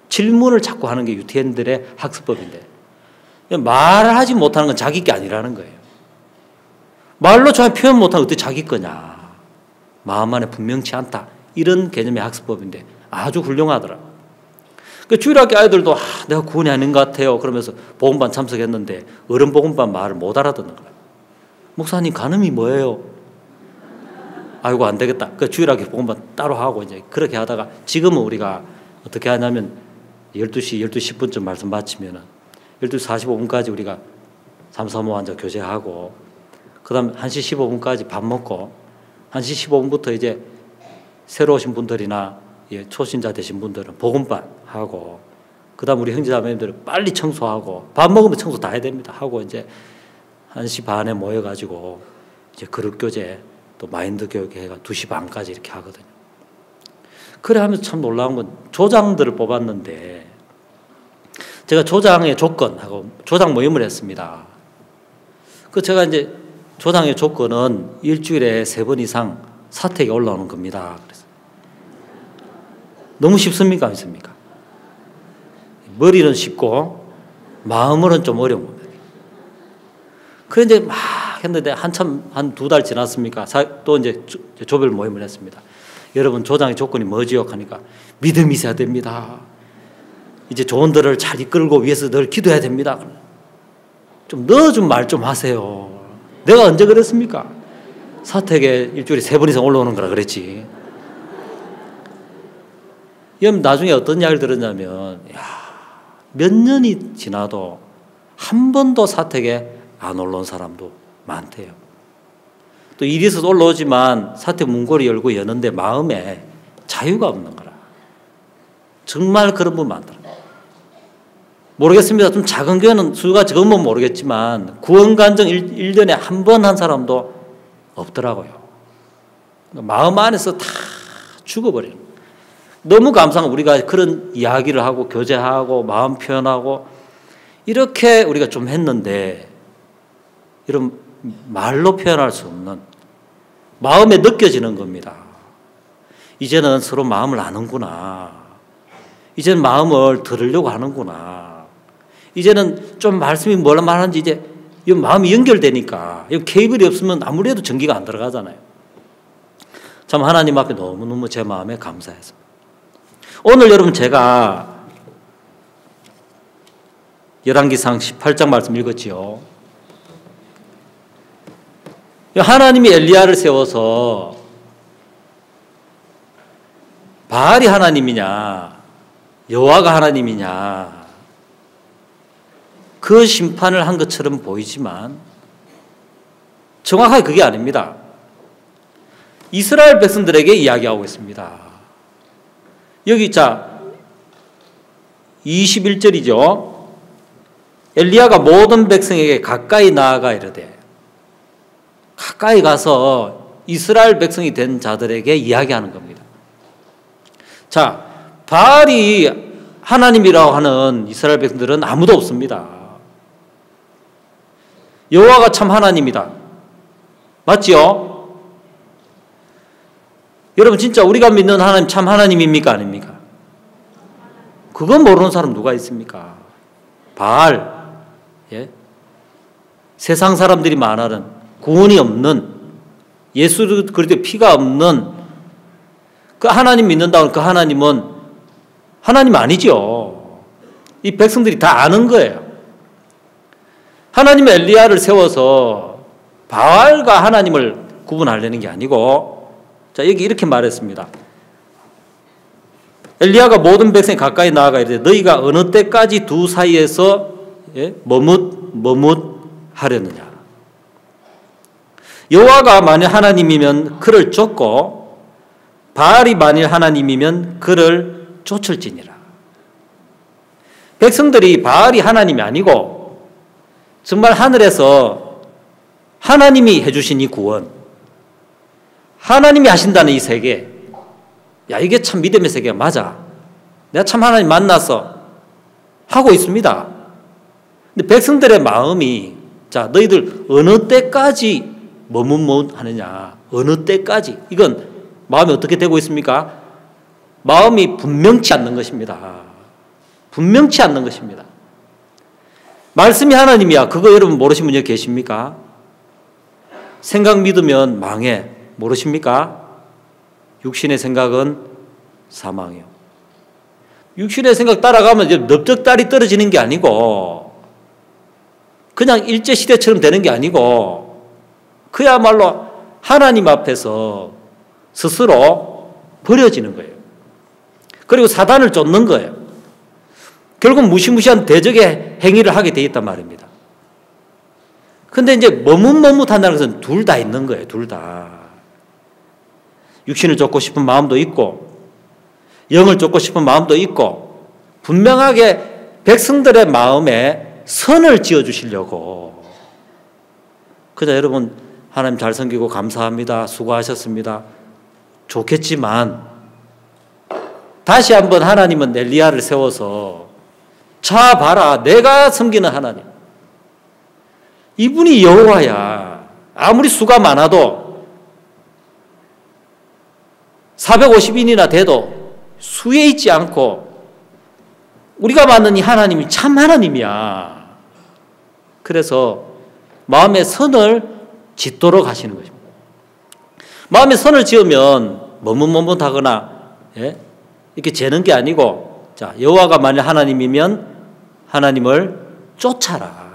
질문을 자꾸 하는 게 유태인들의 학습법인데 말을 하지 못하는 건 자기 게 아니라는 거예요. 말로 잘 표현 못하면 어떻게 자기 거냐. 마음 안에 분명치 않다. 이런 개념의 학습법인데 아주 훌륭하더라고요. 그 주일학교 아이들도 내가 구원이 아닌 것 같아요. 그러면서 복음반 참석했는데 어른 복음반 말을 못 알아듣는 거예요. 목사님 간음이 뭐예요? 아이고 안 되겠다. 그 주일학교 복음반 따로 하고 이제 그렇게 하다가 지금은 우리가 어떻게 하냐면 12시 10분쯤 말씀 마치면은 12시 45분까지 우리가 3, 3, 5 앉아 교제하고 그 다음 1시 15분까지 밥 먹고 1시 15분부터 이제 새로 오신 분들이나 초신자 되신 분들은 복음반 하고 그 다음 우리 형제자매님들은 빨리 청소하고 밥 먹으면 청소 다 해야 됩니다 하고 이제 1시 반에 모여가지고 이제 그룹교제 또 마인드 교육회가 2시 반까지 이렇게 하거든요. 그래 하면서 참 놀라운 건 조장들을 뽑았는데 제가 조장의 조건하고 조장 모임을 했습니다. 그 제가 이제 조장의 조건은 일주일에 3번 이상 사택에 올라오는 겁니다. 그래서 너무 쉽습니까? 아닙니까? 머리는 쉽고 마음으로는 좀 어려운 겁니다. 그래 이제 막 했는데 한참 한 2달 지났습니까? 또 이제 조별 모임을 했습니다. 여러분 조장의 조건이 뭐지요? 하니까 믿음이 있어야 됩니다. 이제 조언들을 잘 이끌고 위해서 늘 기도해야 됩니다. 좀 넣어준 말 좀 하세요. 내가 언제 그랬습니까? 사택에 일주일에 3번 이상 올라오는 거라 그랬지. 나중에 어떤 이야기를 들었냐면 몇 년이 지나도 한 번도 사택에 안 올라온 사람도 많대요. 또 일이 있어서 올라오지만 사택 문고리 열고 여는데 마음에 자유가 없는 거라. 정말 그런 분 많더라고요. 모르겠습니다. 좀 작은 교회는 수가 적으면 모르겠지만 구원간증 1년에 한 번 한 사람도 없더라고요. 마음 안에서 다 죽어버리는 거예요. 너무 감사한 우리가 그런 이야기를 하고 교제하고 마음 표현하고 이렇게 우리가 좀 했는데 이런 말로 표현할 수 없는 마음에 느껴지는 겁니다. 이제는 서로 마음을 아는구나. 이제는 마음을 들으려고 하는구나. 이제는 좀 말씀이 뭐라 말하는지 이제 마음이 연결되니까 케이블이 없으면 아무리 해도 전기가 안 들어가잖아요. 참 하나님 앞에 너무너무 제 마음에 감사했습니다. 오늘 여러분 제가 열왕기상 18장 말씀 읽었지요. 하나님이 엘리야를 세워서 바알이 하나님이냐 여호와가 하나님이냐 그 심판을 한 것처럼 보이지만 정확하게 그게 아닙니다. 이스라엘 백성들에게 이야기하고 있습니다. 여기 21절이죠. 엘리야가 모든 백성에게 가까이 나아가 이르되, 가까이 가서 이스라엘 백성이 된 자들에게 이야기하는 겁니다. 자, 바알이 하나님이라고 하는 이스라엘 백성들은 아무도 없습니다. 여호와가 참 하나님이다. 맞지요? 여러분 진짜 우리가 믿는 하나님 참 하나님입니까? 아닙니까? 그건 모르는 사람 누가 있습니까? 바알, 예? 세상 사람들이 말하는 구원이 없는 예수 그리스도의 피가 없는 그 하나님 믿는다고 그 하나님은 하나님 아니죠. 이 백성들이 다 아는 거예요. 하나님의 엘리야를 세워서 바알과 하나님을 구분하려는 게 아니고, 자, 여기 이렇게 말했습니다. 엘리야가 모든 백성이 가까이 나아가 이르되 너희가 어느 때까지 두 사이에서 머뭇하려느냐. 여호와가 만일 하나님이면 그를 쫓고 바알이 만일 하나님이면 그를 쫓을지니라. 백성들이 바알이 하나님이 아니고 정말 하늘에서 하나님이 해주신 이 구원, 하나님이 하신다는 이 세계, 야, 이게 참 믿음의 세계가 맞아. 내가 참 하나님 만나서 하고 있습니다. 근데 백성들의 마음이, 자, 너희들 어느 때까지 머뭇하느냐, 어느 때까지, 이건 마음이 어떻게 되고 있습니까? 마음이 분명치 않는 것입니다. 분명치 않는 것입니다. 말씀이 하나님이야. 그거 여러분 모르신 분 여기 계십니까? 생각 믿으면 망해. 모르십니까? 육신의 생각은 사망이요. 육신의 생각 따라가면 이제 넓적다리 떨어지는 게 아니고 그냥 일제시대처럼 되는 게 아니고 그야말로 하나님 앞에서 스스로 버려지는 거예요. 그리고 사단을 쫓는 거예요. 결국 무시무시한 대적의 행위를 하게 돼 있단 말입니다. 근데 이제 머뭇한다는 것은 둘 다 있는 거예요. 둘 다. 육신을 쫓고 싶은 마음도 있고 영을 쫓고 싶은 마음도 있고 분명하게 백성들의 마음에 선을 지어주시려고. 그자 여러분 하나님 잘 섬기고 감사합니다. 수고하셨습니다. 좋겠지만 다시 한번 하나님은 엘리야를 세워서 자 봐라 내가 섬기는 하나님 이분이 여호와야. 아무리 수가 많아도 450인이나 돼도 수에 있지 않고 우리가 만난 이 하나님이 참 하나님이야. 그래서 마음의 선을 짓도록 하시는 것입니다. 마음의 선을 지으면 머뭇하거나 이렇게 재는 게 아니고, 자, 여호와가 만일 하나님이면 하나님을 쫓아라.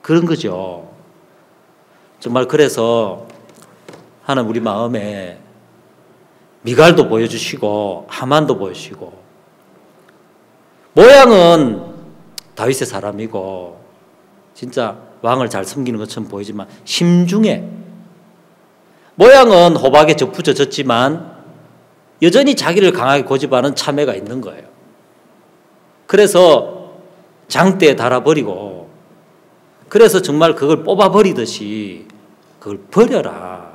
그런 거죠. 정말 그래서 하나님 우리 마음에 미갈도 보여주시고 하만도 보여주시고, 모양은 다윗의 사람이고 진짜 왕을 잘 섬기는 것처럼 보이지만 심중에 모양은 호박에 접붙여졌지만 여전히 자기를 강하게 고집하는 참회가 있는 거예요. 그래서 장대에 달아버리고, 그래서 정말 그걸 뽑아버리듯이 그걸 버려라.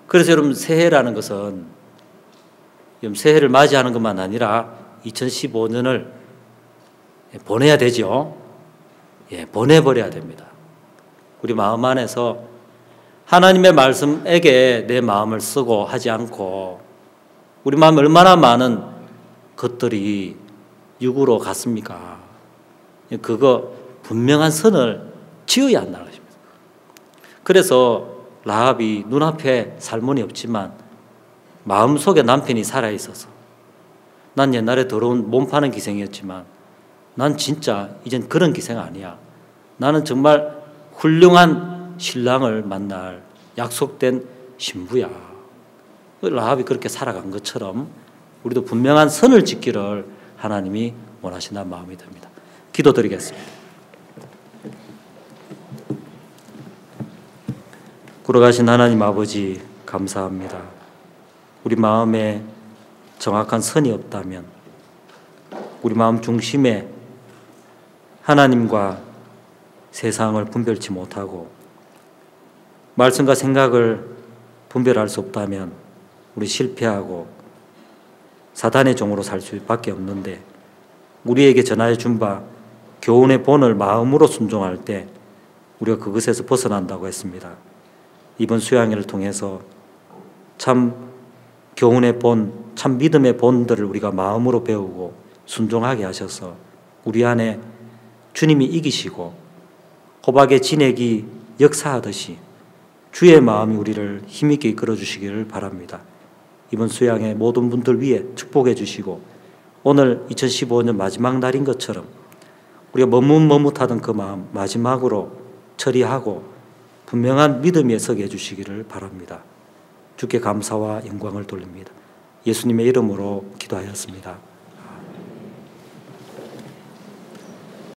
그래서 여러분 새해라는 것은 새해를 맞이하는 것만 아니라 2015년을 보내야 되죠. 예, 보내버려야 됩니다. 우리 마음 안에서 하나님의 말씀에게 내 마음을 쓰고 하지 않고 우리 마음에 얼마나 많은 것들이 육으로 갔습니까? 그거 분명한 선을 지어야 한다는 것입니다. 그래서 라합이 눈앞에 살몬이 없지만 마음속에 남편이 살아있어서 난 옛날에 더러운 몸 파는 기생이었지만 난 진짜 이젠 그런 기생 아니야. 나는 정말 훌륭한 신랑을 만날 약속된 신부야. 라합이 그렇게 살아간 것처럼 우리도 분명한 선을 짓기를 하나님이 원하신다는 마음이 듭니다. 기도드리겠습니다. 걸어가신 하나님 아버지 감사합니다. 우리 마음에 정확한 선이 없다면 우리 마음 중심에 하나님과 세상을 분별치 못하고 말씀과 생각을 분별할 수 없다면 우리 실패하고 사단의 종으로 살 수밖에 없는데, 우리에게 전하여 준 바 교훈의 본을 마음으로 순종할 때 우리가 그것에서 벗어난다고 했습니다. 이번 수양회를 통해서 참 교훈의 본, 참 믿음의 본들을 우리가 마음으로 배우고 순종하게 하셔서 우리 안에 주님이 이기시고 호박의 진액이 역사하듯이 주의 마음이 우리를 힘있게 이끌어 주시기를 바랍니다. 이번 수양회 모든 분들 위해 축복해 주시고 오늘 2015년 마지막 날인 것처럼 우리가 머뭇머뭇하던 그 마음 마지막으로 처리하고 분명한 믿음에 서게 해주시기를 바랍니다. 주께 감사와 영광을 돌립니다. 예수님의 이름으로 기도하였습니다.